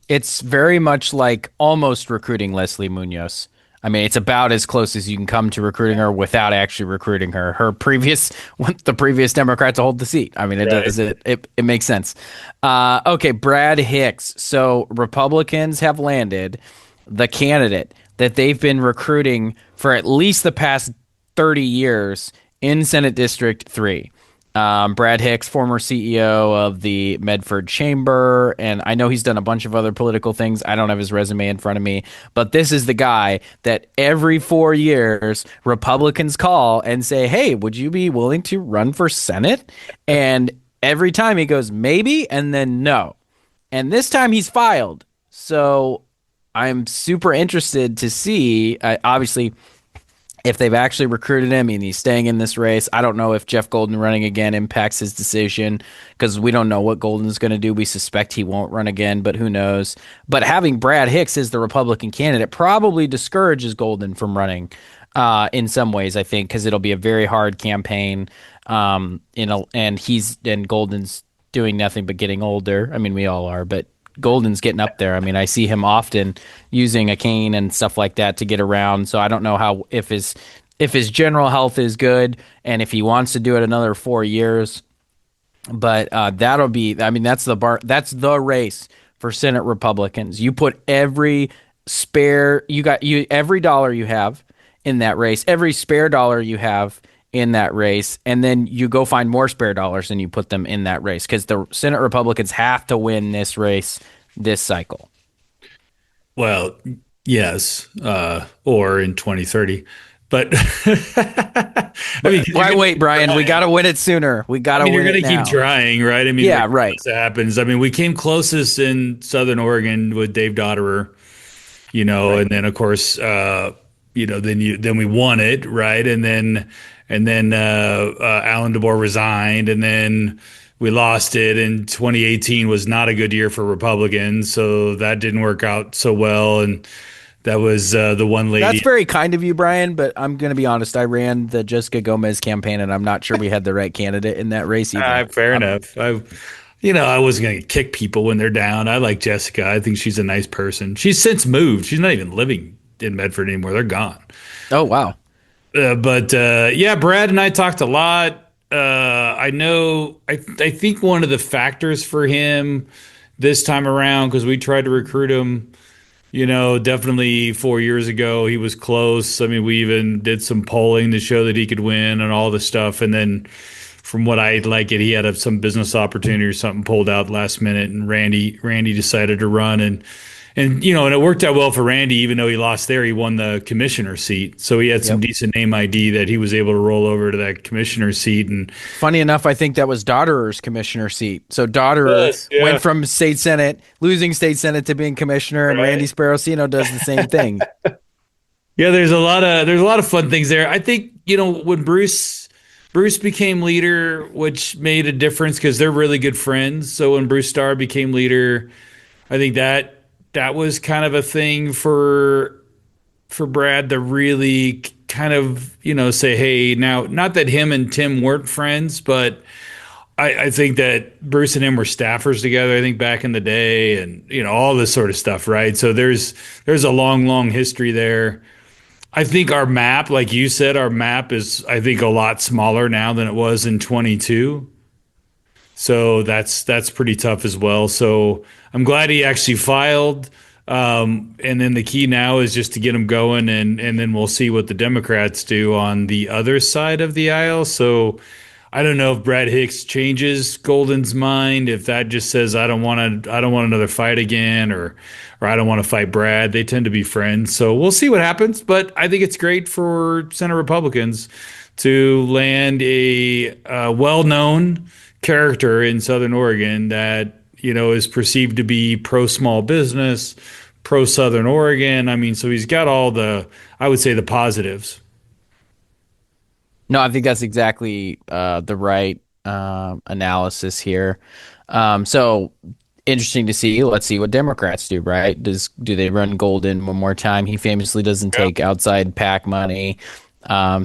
Speaker 3: It's very much like almost recruiting Leslie Munoz. I mean, it's about as close as you can come to recruiting her without actually recruiting her. The previous Democrat to hold the seat. I mean, it makes sense. Okay, Brad Hicks. So Republicans have landed the candidate that they've been recruiting for at least the past 30 years in Senate District 3. Brad Hicks, former CEO of the Medford Chamber, and I know he's done a bunch of other political things. I don't have his resume in front of me, but this is the guy that every 4 years Republicans call and say, hey, would you be willing to run for Senate? And every time he goes, maybe, and then no. And this time he's filed. So I'm super interested to see, obviously, if they've actually recruited him and he's staying in this race. I don't know if Jeff Golden running again impacts his decision because we don't know what Golden's going to do. We suspect he won't run again, but who knows? But having Brad Hicks as the Republican candidate probably discourages Golden from running in some ways, I think, because it'll be a very hard campaign. And Golden's doing nothing but getting older. I mean, we all are, but Golden's getting up there. I mean, I see him often using a cane and stuff like that to get around. So I don't know if his general health is good and if he wants to do it another 4 years. But that'll be. I mean, that's the race for Senate Republicans. You put every dollar you have in that race, every spare dollar you have in that race, and then you go find more spare dollars and you put them in that race because the Senate Republicans have to win this race this cycle.
Speaker 2: Well, yes, or in 2030. But I mean,
Speaker 3: why wait, Brian? We got to win it sooner. We got to win it now. You're going
Speaker 2: to keep trying, right? I mean,
Speaker 3: yeah, right.
Speaker 2: It happens. I mean, we came closest in Southern Oregon with Dave Dotterer, right. And then of course, then we won it, right? And then Alan DeBoer resigned, and then we lost it. And 2018 was not a good year for Republicans, so that didn't work out so well. And that was the one lady.
Speaker 3: That's very kind of you, Brian, but I'm going to be honest. I ran the Jessica Gomez campaign, and I'm not sure we had the right candidate in that race either.
Speaker 2: Fair enough. I wasn't going to kick people when they're down. I like Jessica. I think she's a nice person. She's since moved. She's not even living in Medford anymore. They're gone.
Speaker 3: Oh, wow.
Speaker 2: But Brad and I talked a lot. I think one of the factors for him this time around, because we tried to recruit him, definitely 4 years ago, he was close. I mean, we even did some polling to show that he could win and all this stuff. And then from what I like it, he had some business opportunity or something pulled out last minute, and Randy decided to run. And it worked out well for Randy, even though he lost there. He won the commissioner seat, so he had some decent name ID that he was able to roll over to that commissioner seat. And
Speaker 3: funny enough, I think that was Dotterer's commissioner seat. So Dotterer went from state senate, losing state senate, to being commissioner, and Randy Sparacino does the same thing.
Speaker 2: Yeah, there's a lot of fun things there. I think when Bruce became leader, which made a difference because they're really good friends. So when Bruce Starr became leader, I think that was kind of a thing for Brad to really kind of, say, hey, now, not that him and Tim weren't friends, but I think that Bruce and him were staffers together, I think back in the day, and all this sort of stuff, right? So there's a long, long history there. I think our map, like you said, our map is, I think, a lot smaller now than it was in 22. So that's pretty tough as well. So I'm glad he actually filed. And then the key now is just to get him going, and then we'll see what the Democrats do on the other side of the aisle. So I don't know if Brad Hicks changes Golden's mind, if that just says I don't want another fight again, or I don't want to fight Brad. They tend to be friends. So we'll see what happens, but I think it's great for Senate Republicans to land a well-known character in Southern Oregon that is perceived to be pro small business, pro Southern Oregon. I mean, so he's got all the, I would say, the positives.
Speaker 3: No, I think that's exactly the right analysis here. So interesting to see. Let's see what Democrats do, right? Do they run Golden one more time? He famously doesn't take outside PAC money.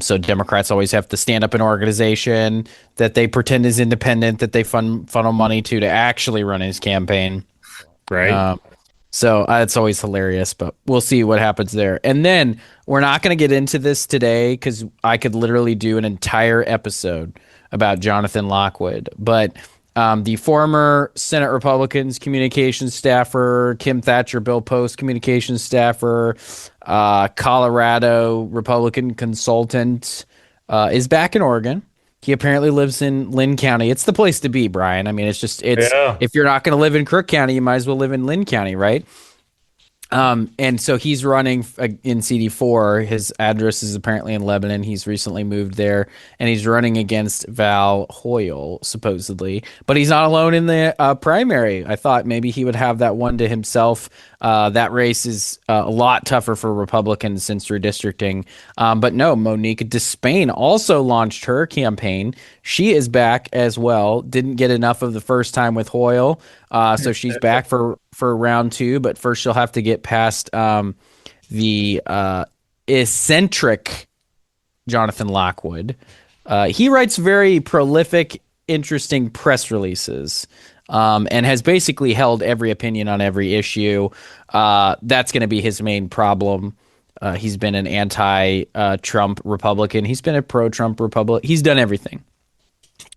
Speaker 3: So Democrats always have to stand up an organization that they pretend is independent, that they funnel money to actually run his campaign.
Speaker 2: Right.
Speaker 3: So it's always hilarious, but we'll see what happens there. And then we're not going to get into this today because I could literally do an entire episode about Jonathan Lockwood. But the former Senate Republicans communications staffer, Kim Thatcher, Bill Post communications staffer, Colorado Republican consultant, is back in Oregon. He apparently lives in Lynn County. It's the place to be, Brian. I mean, if you're not going to live in Crook County, you might as well live in Lynn County, right? And so he's running in CD4. His address is apparently in Lebanon. He's recently moved there, and he's running against Val Hoyle, supposedly. But he's not alone in the primary. I thought maybe he would have that one to himself. That race is a lot tougher for Republicans since redistricting. But no, Monique DeSpain also launched her campaign. She is back as well. Didn't get enough of the first time with Hoyle. So she's back for round two, but first she'll have to get past the eccentric Jonathan Lockwood. He writes very prolific, interesting press releases, and has basically held every opinion on every issue. That's going to be his main problem. He's been an anti-Trump Republican. He's been a pro-Trump Republican. He's done everything.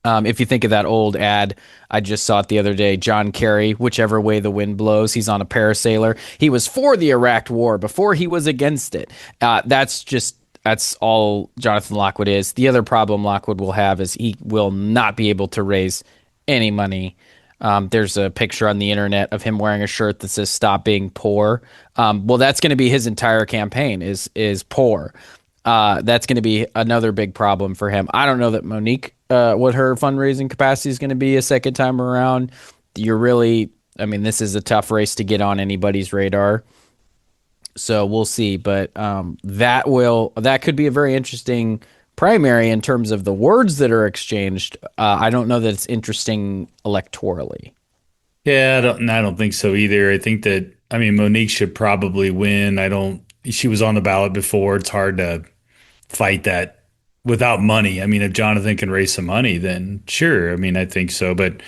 Speaker 3: If you think of that old ad, I just saw it the other day, John Kerry, whichever way the wind blows, he's on a parasailer. He was for the Iraq war before he was against it. That's all Jonathan Lockwood is. The other problem Lockwood will have is he will not be able to raise any money. There's a picture on the internet of him wearing a shirt that says "Stop being poor." Well, that's going to be his entire campaign is poor. That's going to be another big problem for him. I don't know that Monique, what her fundraising capacity is going to be a second time around. This is a tough race to get on anybody's radar. So we'll see, but that could be a very interesting primary in terms of the words that are exchanged. I don't know that it's interesting electorally.
Speaker 2: Yeah, I don't think so either. I think that, Monique should probably win. She was on the ballot before. It's hard to fight that without money. If Jonathan can raise some money, then sure. I think so. But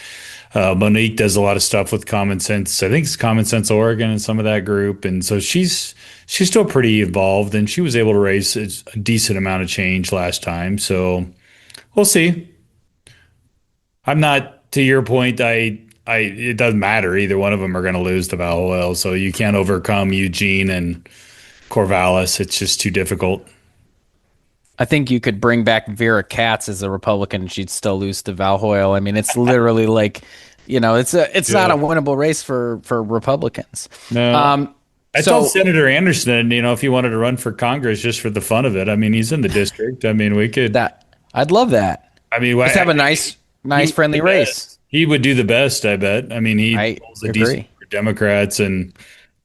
Speaker 2: Monique does a lot of stuff with Common Sense. I think it's Common Sense Oregon and some of that group. And so she's still pretty involved, and she was able to raise a decent amount of change last time. So we'll see. I'm not, to your point, it doesn't matter. Either one of them are going to lose to Val Hoyle. So you can't overcome Eugene and Corvallis. It's just too difficult.
Speaker 3: I think you could bring back Vera Katz as a Republican and she'd still lose to Val Hoyle. It's literally like, it's not a winnable race for Republicans.
Speaker 2: No. I told Senator Anderson, if he wanted to run for Congress just for the fun of it. He's in the district. We could.
Speaker 3: I'd love that. Just have a nice friendly race.
Speaker 2: He would do the best, I bet. He holds a decent for Democrats,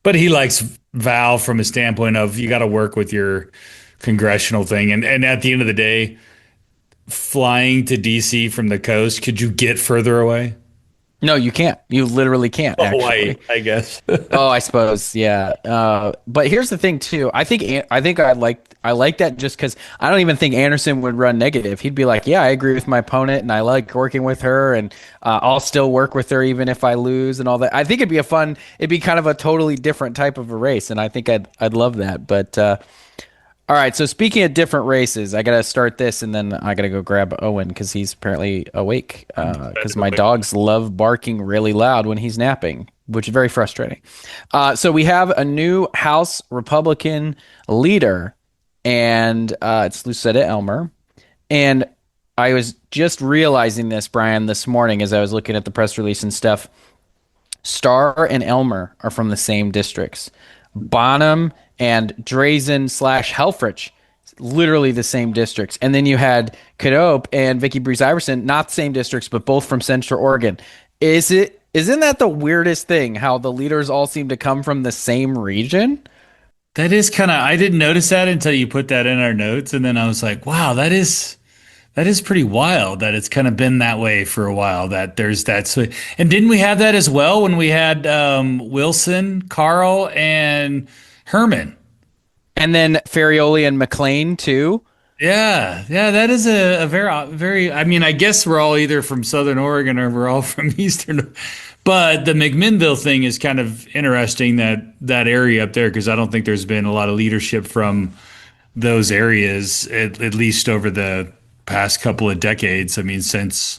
Speaker 2: but he likes Val from a standpoint of you got to work with your congressional thing. And at the end of the day, flying to D.C. from the coast, could you get further away?
Speaker 3: No, you can't. You literally can't,
Speaker 2: Hawaii,
Speaker 3: actually.
Speaker 2: I guess.
Speaker 3: Oh, I suppose, yeah. But here's the thing too. I think I like that just because I don't even think Anderson would run negative. He'd be like, "Yeah, I agree with my opponent, and I like working with her, and I'll still work with her even if I lose and all that." I think it'd be kind of a totally different type of a race, and I think I'd love that. But all right, so speaking of different races, I gotta start this, and then I gotta go grab Owen because he's apparently awake. Because my dogs love barking really loud when he's napping, which is very frustrating. So we have a new House Republican leader, and it's Lucetta Elmer. And I was just realizing this, Brian, this morning as I was looking at the press release and stuff. Starr and Elmer are from the same districts. Bonham and Drazan slash Helfrich, literally the same districts. And then you had Knopp and Vikki Breese Iverson, not the same districts, but both from Central Oregon. Isn't that the weirdest thing? How the leaders all seem to come from the same region?
Speaker 2: That is kind of, I didn't notice that until you put that in our notes. And then I was like, wow, that is pretty wild that it's kind of been that way for a while, that there's that. So, and didn't we have that as well when we had Wilson, Carl, and Herman?
Speaker 3: And then Ferrioli and McLean too.
Speaker 2: Yeah, yeah, that is a very. I mean, I guess we're all either from Southern Oregon or we're all from Eastern. But the McMinnville thing is kind of interesting, that area up there, because I don't think there's been a lot of leadership from those areas, at least over the past couple of decades. I mean, since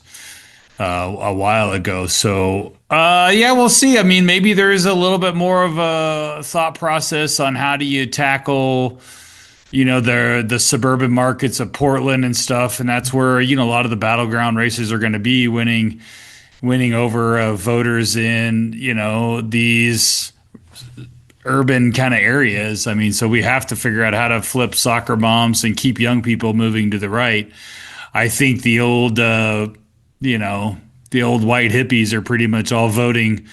Speaker 2: a while ago. So, yeah, we'll see. I mean, maybe there is a little bit more of a thought process on how do you tackle, the suburban markets of Portland and stuff, and that's where a lot of the battleground races are going to be, winning over voters in these urban kind of areas. I mean, so we have to figure out how to flip soccer moms and keep young people moving to the right. I think the old white hippies are pretty much all voting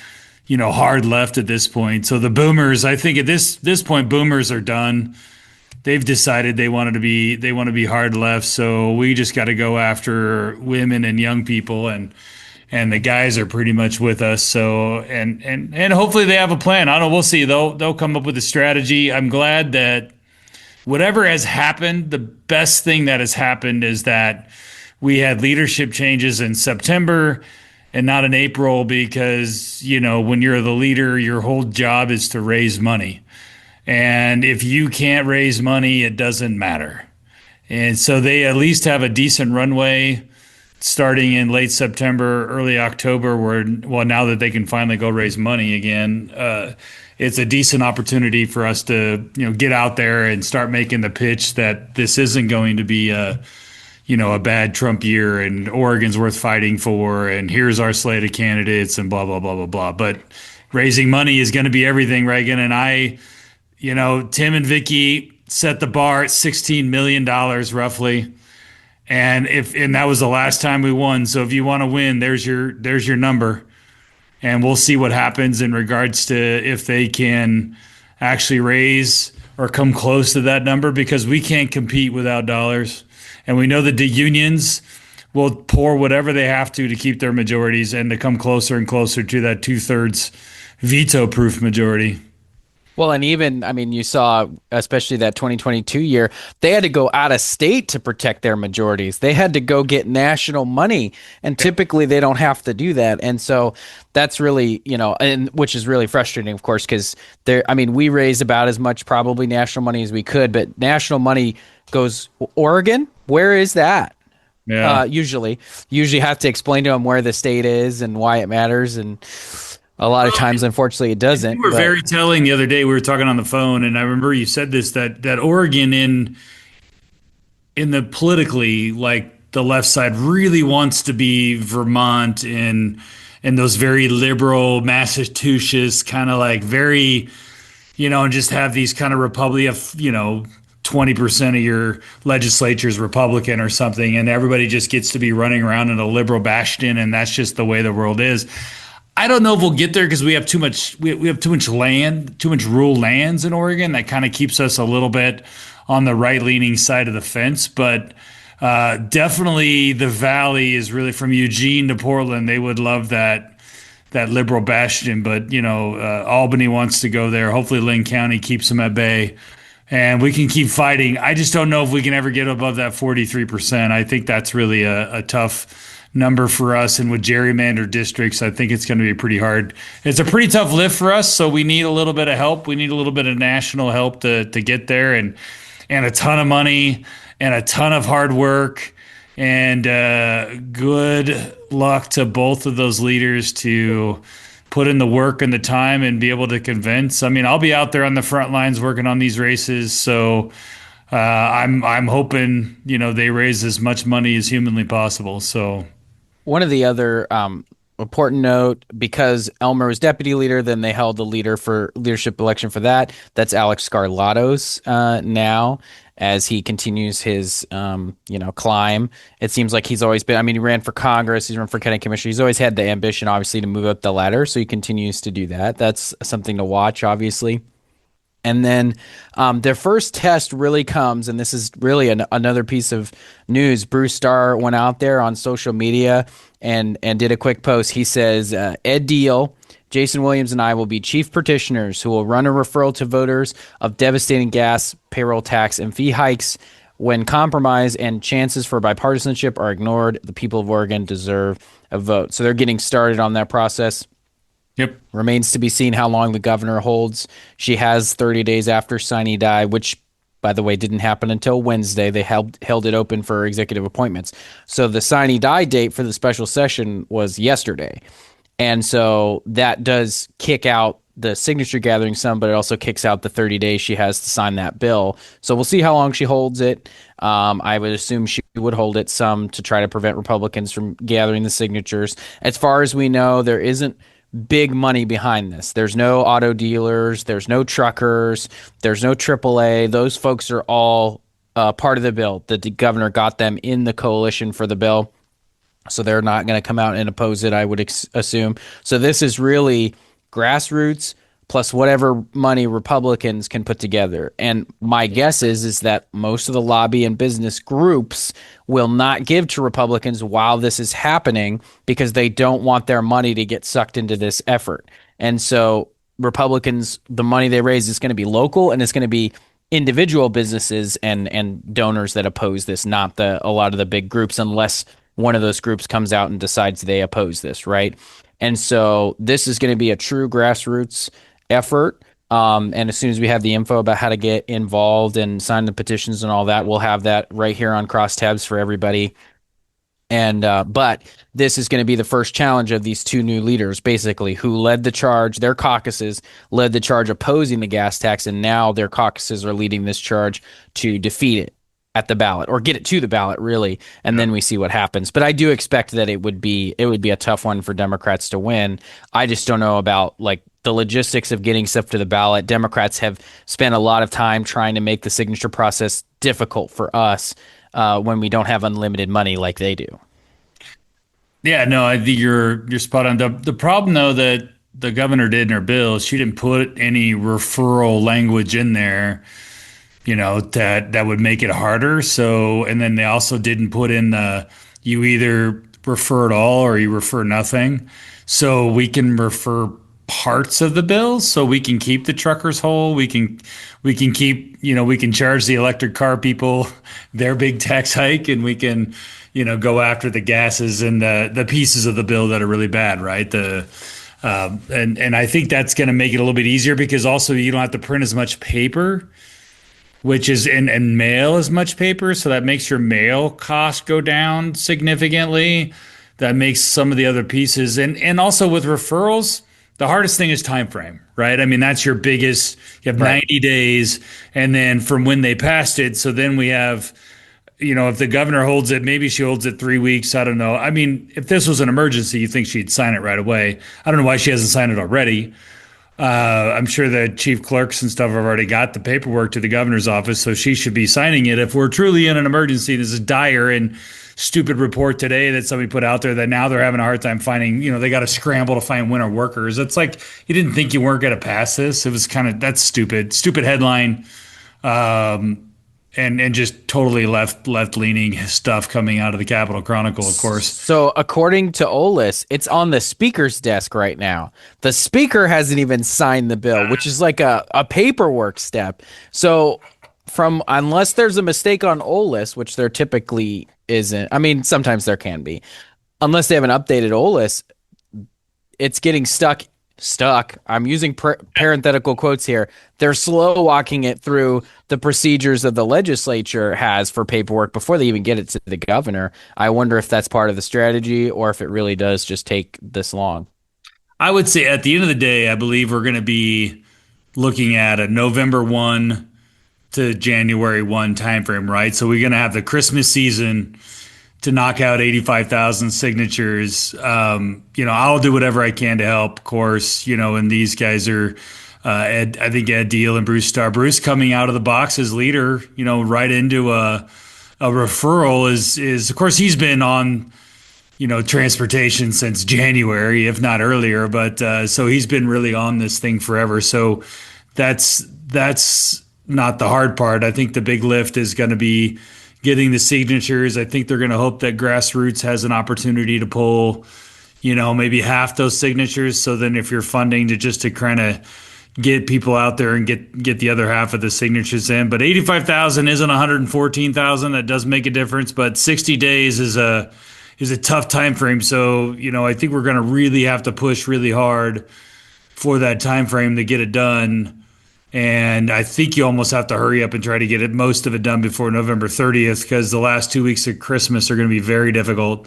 Speaker 2: hard left at this point. So the boomers, I think at this point, boomers are done. They've decided they want to be hard left. So we just got to go after women and young people, and the guys are pretty much with us. So and hopefully they have a plan. I don't know. We'll see. They'll come up with a strategy. I'm glad that whatever has happened, the best thing that has happened is that we had leadership changes in September and not in April, because when you're the leader, your whole job is to raise money. And if you can't raise money, it doesn't matter. And so they at least have a decent runway starting in late September, early October, now that they can finally go raise money again, it's a decent opportunity for us to, get out there and start making the pitch that this isn't going to be a bad Trump year, and Oregon's worth fighting for, and here's our slate of candidates, and blah, blah, blah, blah, blah. But raising money is going to be everything, Reagan. And Tim and Vikki set the bar at $16 million roughly. And that was the last time we won. So if you want to win, there's your number. And we'll see what happens in regards to if they can actually raise or come close to that number, because we can't compete without dollars. And we know that the unions will pour whatever they have to keep their majorities and to come closer and closer to that 2/3 veto-proof majority.
Speaker 3: Well, and even, I mean, you saw, especially that 2022 year, they had to go out of state to protect their majorities. They had to go get national money, and typically they don't have to do that. And so that's really, and which is really frustrating, of course, because we raise about as much probably national money as we could, but national money goes, Oregon, where is that?
Speaker 2: Yeah.
Speaker 3: Usually have to explain to them where the state is and why it matters, and a lot of times, unfortunately, it doesn't.
Speaker 2: You were very telling the other day. We were talking on the phone, and I remember you said this, that Oregon in the politically, like the left side, really wants to be Vermont and those very liberal Massachusetts, kind of like very, and just have these kind of 20% of your legislature is Republican or something, and everybody just gets to be running around in a liberal bastion, and that's just the way the world is. I don't know if we'll get there because we have too much. We have too much land, too much rural lands in Oregon that kind of keeps us a little bit on the right-leaning side of the fence. But definitely, the Valley is really from Eugene to Portland. They would love that that liberal bastion, but Albany wants to go there. Hopefully Lynn County keeps them at bay and we can keep fighting. I just don't know if we can ever get above that 43%. I think that's really a tough number for us. And with gerrymandered districts, I think it's going to be pretty hard. It's a pretty tough lift for us. So we need a little bit of help. We need a little bit of national help to get there, and a ton of money and a ton of hard work. And good luck to both of those leaders to put in the work and the time and be able to convince. I mean, I'll be out there on the front lines working on these races. So I'm hoping, they raise as much money as humanly possible. So
Speaker 3: one of the other important note, because Elmer was deputy leader, then they held the leadership election for that. That's Alex Scarlato's now, as he continues his climb. It seems like he's always been, he ran for Congress, he's run for county commissioner. He's always had the ambition, obviously, to move up the ladder. So he continues to do that. That's something to watch, obviously. And then their first test really comes, and this is really another piece of news. Bruce Starr went out there on social media and did a quick post. He says, Ed Deal, Jason Williams, and I will be chief petitioners who will run a referral to voters of devastating gas, payroll tax, and fee hikes. When compromise and chances for bipartisanship are ignored, the people of Oregon deserve a vote. So they're getting started on that process.
Speaker 2: Yep.
Speaker 3: Remains to be seen how long the governor holds. She has 30 days after sine die, which, by the way, didn't happen until Wednesday. They held it open for executive appointments. So the sine die date for the special session was yesterday. And so that does kick out the signature gathering some, but it also kicks out the 30 days she has to sign that bill. So we'll see how long she holds it. I would assume she would hold it some to try to prevent Republicans from gathering the signatures. As far as we know, there isn't big money behind this. There's no auto dealers, there's no truckers, there's no AAA. Those folks are all part of the bill. The governor got them in the coalition for the bill, so they're not going to come out and oppose it, I would assume. So this is really grassroots plus whatever money Republicans can put together. And my guess is that most of the lobby and business groups will not give to Republicans while this is happening because they don't want their money to get sucked into this effort. And so Republicans, the money they raise is going to be local, and it's going to be individual businesses and donors that oppose this, not a lot of the big groups, unless one of those groups comes out and decides they oppose this, right? And so this is going to be a true grassroots effort. And as soon as we have the info about how to get involved and sign the petitions and all that, we'll have that right here on Crosstabs for everybody. And but this is going to be the first challenge of these two new leaders, basically, who led the charge. Their caucuses led the charge opposing the gas tax, and now their caucuses are leading this charge to defeat it at the ballot, or get it to the ballot, really, and then we see what happens. But I do expect that it would be a tough one for Democrats to win. I just don't know about the logistics of getting stuff to the ballot. Democrats have spent a lot of time trying to make the signature process difficult for us when we don't have unlimited money like they do.
Speaker 2: Yeah, no, I think you're spot on. The problem, though, that the governor did in her bill, she didn't put any referral language in there, that would make it harder. So, and then they also didn't put in you either refer at all or you refer nothing. So we can refer parts of the bill, so we can keep the truckers whole. We can keep, we can charge the electric car people their big tax hike, and we can, go after the gases and the pieces of the bill that are really bad, right? And I think that's going to make it a little bit easier, because also you don't have to print as much paper, which is and mail as much paper, so that makes your mail cost go down significantly. That makes some of the other pieces, and also with referrals, the hardest thing is time frame, right? I mean, that's your biggest. You have 90 days, and then from when they passed it. So then we have, if the governor holds it, maybe she holds it 3 weeks. I don't know. I mean, if this was an emergency, you think she'd sign it right away. I don't know why she hasn't signed it already. I'm sure the chief clerks and stuff have already got the paperwork to the governor's office, so she should be signing it. If we're truly in an emergency, this is dire and stupid report today that somebody put out there that now they're having a hard time finding, they got to scramble to find winter workers. It's like, you didn't think you weren't going to pass this. It was that's stupid headline. And and just totally left leaning stuff coming out of the Capitol Chronicle, of course.
Speaker 3: So according to Olis, it's on the speaker's desk right now. The speaker hasn't even signed the bill, which is like a paperwork step. So unless there's a mistake on Olis, which there typically isn't. I mean, sometimes there can be. Unless they have an updated Olis, it's getting stuck. I'm using parenthetical quotes here. They're slow walking it through the procedures that the legislature has for paperwork before they even get it to the governor. I wonder if that's part of the strategy or if it really does just take this long.
Speaker 2: I would say at the end of the day, I believe we're going to be looking at a November 1 to January 1 timeframe, right? So we're going to have the Christmas season to knock out 85,000 signatures. I'll do whatever I can to help, of course, and these guys are, I think Ed Deal and Bruce Starr. Bruce coming out of the box as leader, right into a referral is, of course, he's been on, transportation since January, if not earlier. But so he's been really on this thing forever. So that's not the hard part. I think the big lift is going to be getting the signatures. I think they're going to hope that grassroots has an opportunity to pull, maybe half those signatures. So then if you're funding to kind of get people out there and get the other half of the signatures in. But 85,000 isn't 114,000. That does make a difference. But 60 days is a tough time frame. So, I think we're going to really have to push really hard for that time frame to get it done. And I think you almost have to hurry up and try to get most of it done before November 30th, because the last 2 weeks of Christmas are going to be very difficult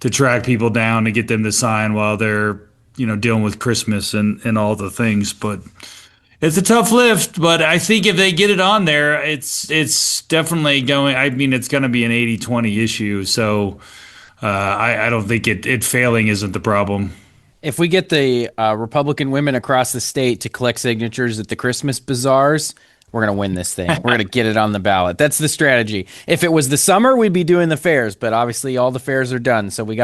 Speaker 2: to track people down and get them to sign while they're, dealing with Christmas and all the things. But it's a tough lift. But I think if they get it on there, it's definitely going. I mean, it's going to be an 80-20 issue. So I don't think it failing isn't the problem.
Speaker 3: If we get the Republican women across the state to collect signatures at the Christmas bazaars, we're going to win this thing. We're going to get it on the ballot. That's the strategy. If it was the summer, we'd be doing the fairs, but obviously all the fairs are done. So we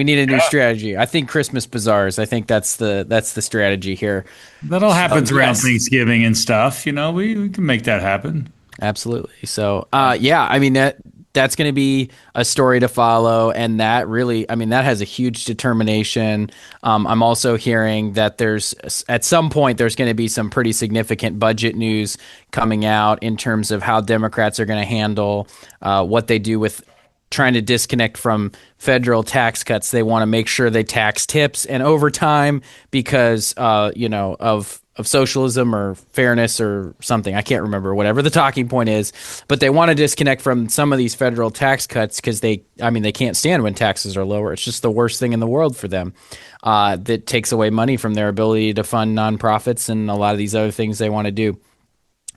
Speaker 3: need a new strategy. I think Christmas bazaars, I think that's the strategy here.
Speaker 2: That all happens around Thanksgiving and stuff. We can make that happen.
Speaker 3: Absolutely. So, I mean, that's going to be a story to follow. And that really, that has a huge determination. I'm also hearing that at some point, there's going to be some pretty significant budget news coming out in terms of how Democrats are going to handle what they do with trying to disconnect from federal tax cuts. They want to make sure they tax tips and overtime because, of socialism or fairness or something. I can't remember, whatever the talking point is, but they want to disconnect from some of these federal tax cuts because they can't stand when taxes are lower. It's just the worst thing in the world for them. That takes away money from their ability to fund nonprofits and a lot of these other things they want to do.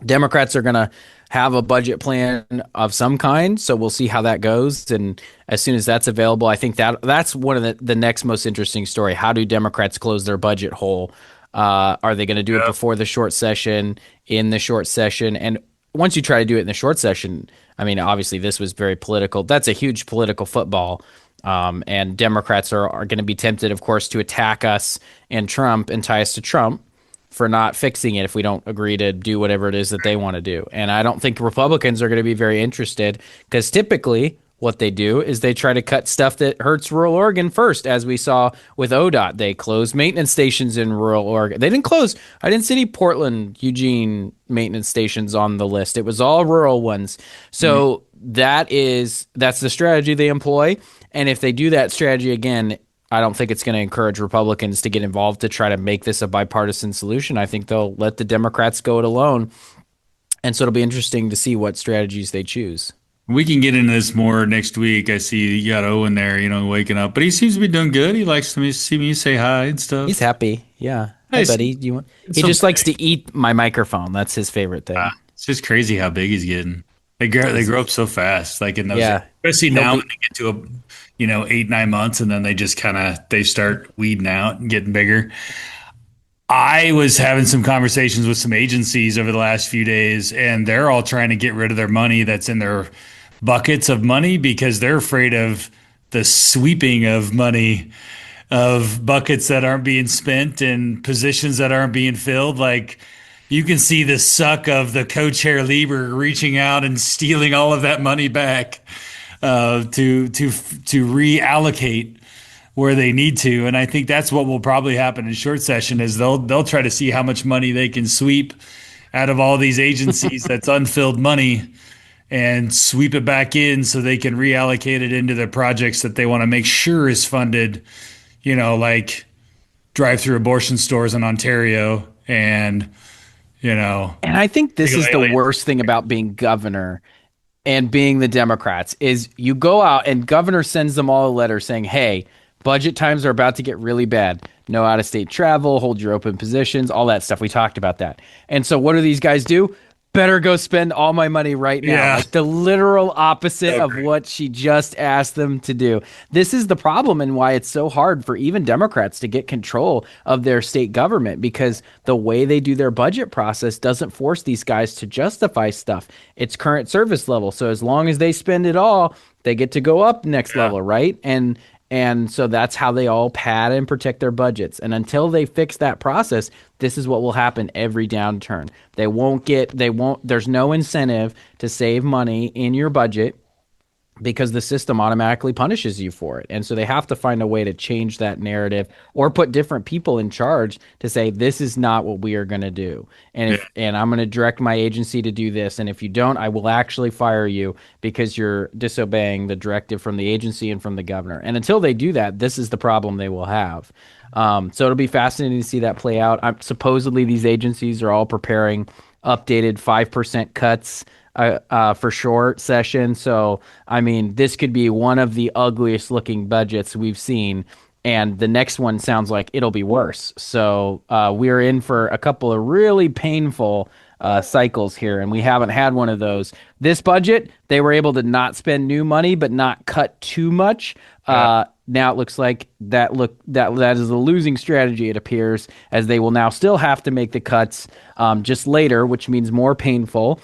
Speaker 3: Democrats are going to have a budget plan of some kind, so we'll see how that goes. And as soon as that's available, I think that's one of the next most interesting story. How do Democrats close their budget hole? Are they going to do it before the short session, in the short session? And once you try to do it in the short session, obviously this was very political. That's a huge political football. And Democrats are going to be tempted, of course, to attack us and Trump and tie us to Trump for not fixing it if we don't agree to do whatever it is that they want to do. And I don't think Republicans are going to be very interested because typically what they do is they try to cut stuff that hurts rural Oregon first, as we saw with ODOT. They closed maintenance stations in rural Oregon. I didn't see any Portland, Eugene maintenance stations on the list. It was all rural ones. So that's the strategy they employ. And if they do that strategy again, I don't think it's going to encourage Republicans to get involved to try to make this a bipartisan solution. I think they'll let the Democrats go it alone. And so it'll be interesting to see what strategies they choose.
Speaker 2: We can get into this more next week. I see you got Owen there, waking up, but he seems to be doing good. He likes to see me say hi and stuff.
Speaker 3: He's happy. Yeah. Hi, buddy. He just likes to eat my microphone. That's his favorite thing.
Speaker 2: It's just crazy how big he's getting. They grow up so fast. Like in those, especially now when they get to 8-9 months, and then they just they start weeding out and getting bigger. I was having some conversations with some agencies over the last few days, and they're all trying to get rid of their money that's in their buckets of money because they're afraid of the sweeping of money, of buckets that aren't being spent and positions that aren't being filled. Like, you can see the suck of the co-chair Lieber reaching out and stealing all of that money back to reallocate where they need to. And I think that's what will probably happen in short session is they'll try to see how much money they can sweep out of all these agencies that's unfilled money and sweep it back in so they can reallocate it into the projects that they want to make sure is funded, like drive-through abortion stores in Ontario and,
Speaker 3: And I think this is the worst thing about being governor and being the Democrats is you go out and governor sends them all a letter saying, hey, budget times are about to get really bad. No out-of-state travel, hold your open positions, all that stuff. We talked about that. And so what do these guys do? Better go spend all my money right now.
Speaker 2: Yeah.
Speaker 3: Like the literal opposite of what she just asked them to do. This is the problem and why it's so hard for even Democrats to get control of their state government because the way they do their budget process doesn't force these guys to justify stuff. It's current service level. So as long as they spend it all, they get to go up next level, right? And so that's how they all pad and protect their budgets. And until they fix that process, this is what will happen every downturn. There's no incentive to save money in your budget because the system automatically punishes you for it. And so they have to find a way to change that narrative or put different people in charge to say, this is not what we are going to do. And I'm going to direct my agency to do this. And if you don't, I will actually fire you because you're disobeying the directive from the agency and from the governor. And until they do that, this is the problem they will have. So it'll be fascinating to see that play out. Supposedly these agencies are all preparing updated 5% cuts for short session. So, I mean, this could be one of the ugliest looking budgets we've seen. And the next one sounds like it'll be worse. So we're in for a couple of really painful cycles here, and we haven't had one of those. This budget, they were able to not spend new money, but not cut too much. Now it looks like that is a losing strategy, it appears, as they will now still have to make the cuts just later, which means more painful.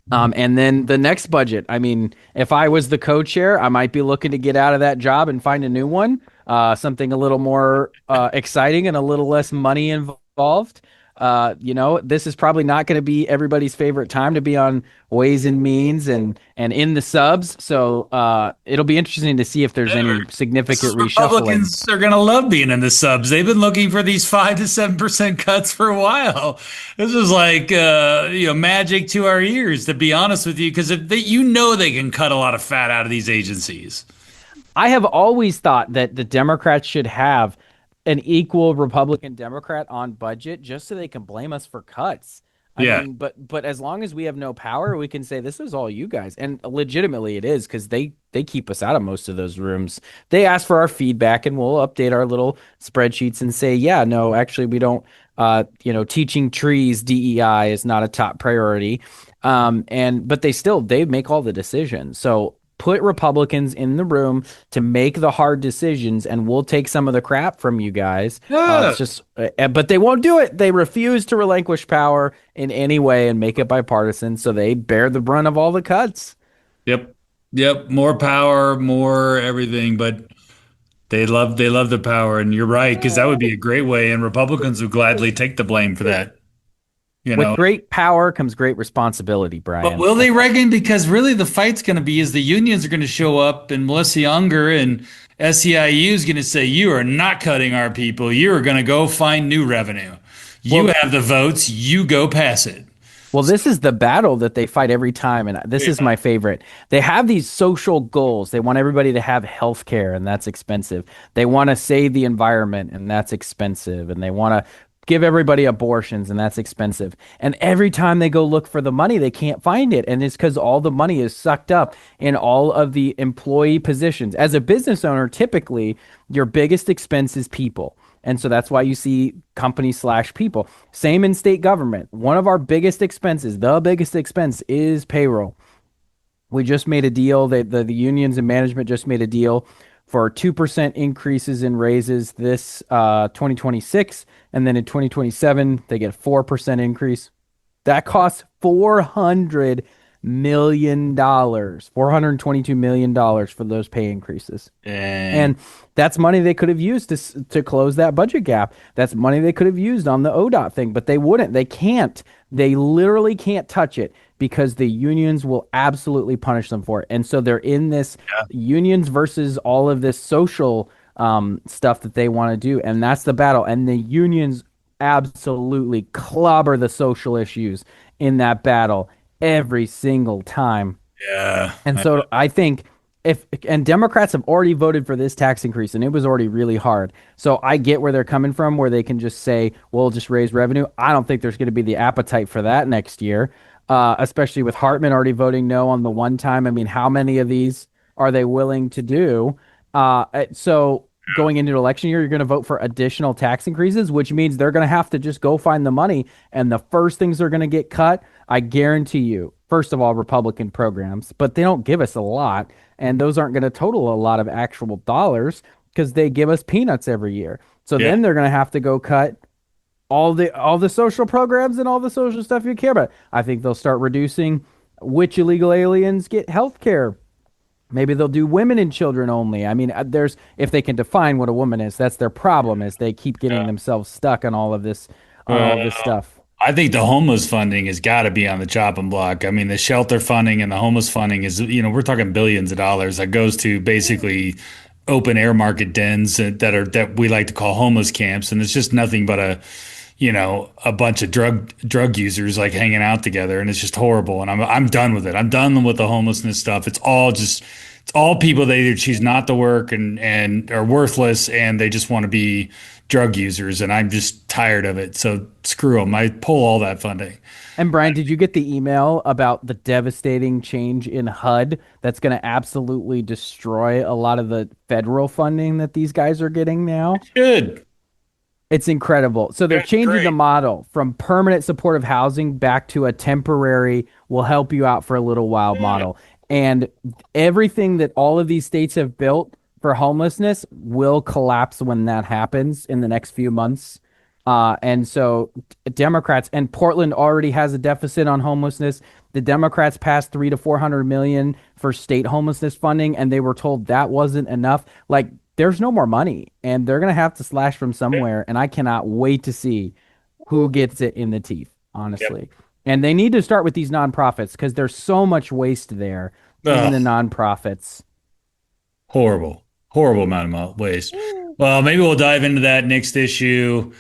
Speaker 3: And then the next budget, I mean, if I was the co-chair, I might be looking to get out of that job and find a new one, something a little more exciting and a little less money involved. This is probably not going to be everybody's favorite time to be on Ways and Means and in the subs. So it'll be interesting to see if there's any significant reshuffling.
Speaker 2: Republicans are going to love being in the subs. They've been looking for these 5 to 7% cuts for a while. This is like magic to our ears, to be honest with you, because they can cut a lot of fat out of these agencies.
Speaker 3: I have always thought that the Democrats should have an equal Republican Democrat on budget just so they can blame us for cuts. I mean, but as long as we have no power, we can say this is all you guys. And legitimately it is because they keep us out of most of those rooms. They ask for our feedback and we'll update our little spreadsheets and say, yeah, no, actually we don't, teaching trees DEI is not a top priority. But they make all the decisions. So put Republicans in the room to make the hard decisions, and we'll take some of the crap from you guys. But they won't do it. They refuse to relinquish power in any way and make it bipartisan, so they bear the brunt of all the cuts.
Speaker 2: Yep. More power, more everything, but they love the power, and you're right, because that would be a great way, and Republicans would gladly take the blame for that.
Speaker 3: With great power comes great responsibility, Brian.
Speaker 2: But will they, Reagan? Because really the fight's going to be is the unions are going to show up and Melissa Younger and SEIU is going to say, you are not cutting our people. You are going to go find new revenue. You have the votes. You go pass it.
Speaker 3: Well, this is the battle that they fight every time, and this is my favorite. They have these social goals. They want everybody to have health care, and that's expensive. They want to save the environment, and that's expensive. And they want to give everybody abortions, and that's expensive. And every time they go look for the money, they can't find it. And it's because all the money is sucked up in all of the employee positions. As a business owner, typically, your biggest expense is people. And so that's why you see company/people. Same in state government. One of our biggest expenses, the biggest expense, is payroll. We just made a deal, the unions and management just made a deal for 2% increases in raises this 2026, and then in 2027 they get a 4% increase. That costs $400
Speaker 4: million, $422 million for those pay increases.
Speaker 2: Dang.
Speaker 4: And that's money they could have used to close that budget gap. That's money they could have used on the ODOT thing, but they wouldn't. They can't. They literally can't touch it because the unions will absolutely punish them for it. And so they're in this unions versus all of this social stuff that they want to do. And that's the battle. And the unions absolutely clobber the social issues in that battle every single time.
Speaker 2: Yeah.
Speaker 4: And so I think and Democrats have already voted for this tax increase, and it was already really hard. So I get where they're coming from, where they can just say, we'll just raise revenue. I don't think there's going to be the appetite for that next year, especially with Hartman already voting no on the one time. I mean, how many of these are they willing to do? So going into election year, you're going to vote for additional tax increases, which means they're going to have to just go find the money. And the first things they're going to get cut, I guarantee you, first of all, Republican programs, but they don't give us a lot. And those aren't going to total a lot of actual dollars because they give us peanuts every year. So then they're going to have to go cut all the social programs and all the social stuff you care about. I think they'll start reducing which illegal aliens get health care. Maybe they'll do women and children only. I mean, if they can define what a woman is, that's their problem, is they keep getting themselves stuck on all of this stuff.
Speaker 2: I think the homeless funding has got to be on the chopping block. I mean, the shelter funding and the homeless funding is, we're talking billions of dollars that goes to basically open air market dens that we like to call homeless camps. And it's just nothing but a bunch of drug users like hanging out together. And it's just horrible. And I'm done with it. I'm done with the homelessness stuff. It's all people that either choose not to work and are worthless and they just want to be drug users, and I'm just tired of it. So screw them. I pull all that funding.
Speaker 4: And Brian, did you get the email about the devastating change in HUD that's going to absolutely destroy a lot of the federal funding that these guys are getting now?
Speaker 2: Good.
Speaker 4: It's incredible. So they're changing the model from permanent supportive housing back to a temporary, we'll help you out for a little while model. And everything that all of these states have built for homelessness will collapse when that happens in the next few months. And so Democrats, and Portland already has a deficit on homelessness. The Democrats passed $300 to $400 million for state homelessness funding, and they were told that wasn't enough. Like, there's no more money, and they're going to have to slash from somewhere. And I cannot wait to see who gets it in the teeth, honestly. Yep. And they need to start with these nonprofits because there's so much waste there in the nonprofits.
Speaker 2: Horrible amount of waste. Well, maybe we'll dive into that next issue.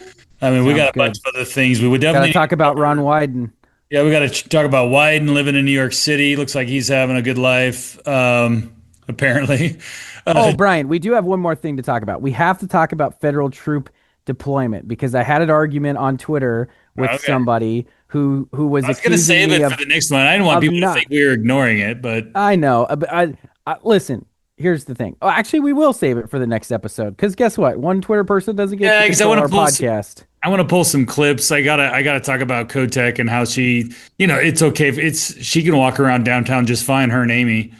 Speaker 2: I mean, we got a bunch of other things. We would definitely
Speaker 4: talk about Ron Wyden.
Speaker 2: Yeah, we got to talk about Wyden living in New York City. Looks like he's having a good life, apparently.
Speaker 4: Brian, we do have one more thing to talk about. We have to talk about federal troop deployment because I had an argument on Twitter with somebody who was. I was
Speaker 2: going to save it for the next one. I didn't want people to think we were ignoring it, but
Speaker 4: I know. But I listen. Here's the thing. Oh, actually, we will save it for the next episode because guess what? One Twitter person doesn't get to control our podcast.
Speaker 2: I want to pull some clips. I gotta talk about Kotek and how she, it's okay if she can walk around downtown just fine. Her and Amy,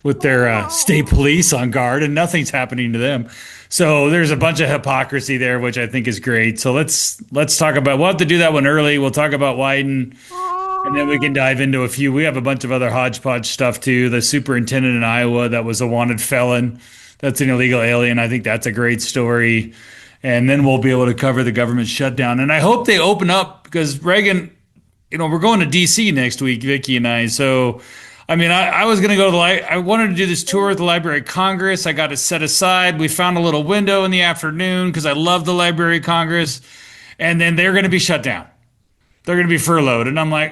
Speaker 2: with their state police on guard and nothing's happening to them. So there's a bunch of hypocrisy there, which I think is great. So let's talk about. We'll have to do that one early. We'll talk about Wyden. And then we can dive into a few. We have a bunch of other hodgepodge stuff too. The superintendent in Iowa that was a wanted felon. That's an illegal alien. I think that's a great story. And then we'll be able to cover the government shutdown. And I hope they open up because Reagan, we're going to D.C. next week, Vikki and I. So, I mean, I was going to go to I wanted to do this tour at the Library of Congress. I got it set aside. We found a little window in the afternoon because I love the Library of Congress. And then they're going to be shut down. They're going to be furloughed. And I'm like,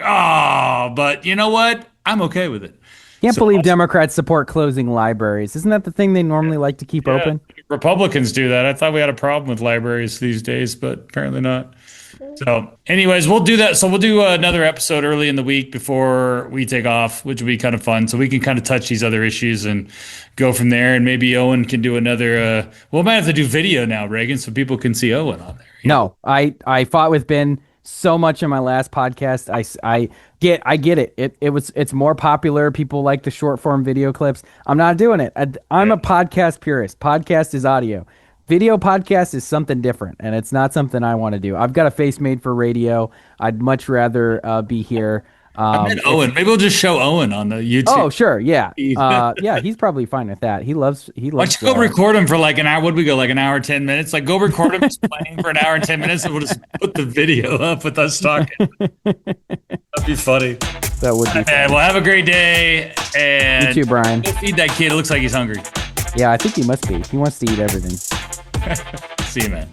Speaker 2: but you know what? I'm okay with it.
Speaker 4: Can't believe Democrats support closing libraries. Isn't that the thing they normally like to keep open?
Speaker 2: Republicans do that. I thought we had a problem with libraries these days, but apparently not. So anyways, we'll do that. So we'll do another episode early in the week before we take off, which will be kind of fun. So we can kind of touch these other issues and go from there. And maybe Owen can do another. We might have to do video now, Reagan, so people can see Owen on there.
Speaker 4: No, I fought with Ben so much in my last podcast. I get it. It's more popular. People like the short form video clips. I'm not doing it. I'm a podcast purist. Podcast is audio. Video podcast is something different, and it's not something I want to do. I've got a face made for radio. I'd much rather be here.
Speaker 2: I meant Owen. Maybe we'll just show Owen on the YouTube.
Speaker 4: Oh, sure, yeah, yeah, he's probably fine with that. He loves.
Speaker 2: Why don't you go record him for like an hour? Would we go like an hour, 10 minutes? Like go record him just playing for an hour and 10 minutes, and we'll just put the video up with us talking. That'd be funny.
Speaker 4: That would be.
Speaker 2: Well, have a great day. And
Speaker 4: you too, Brian.
Speaker 2: Go feed that kid. It looks like he's hungry.
Speaker 4: Yeah, I think he must be. He wants to eat everything.
Speaker 2: See you, man.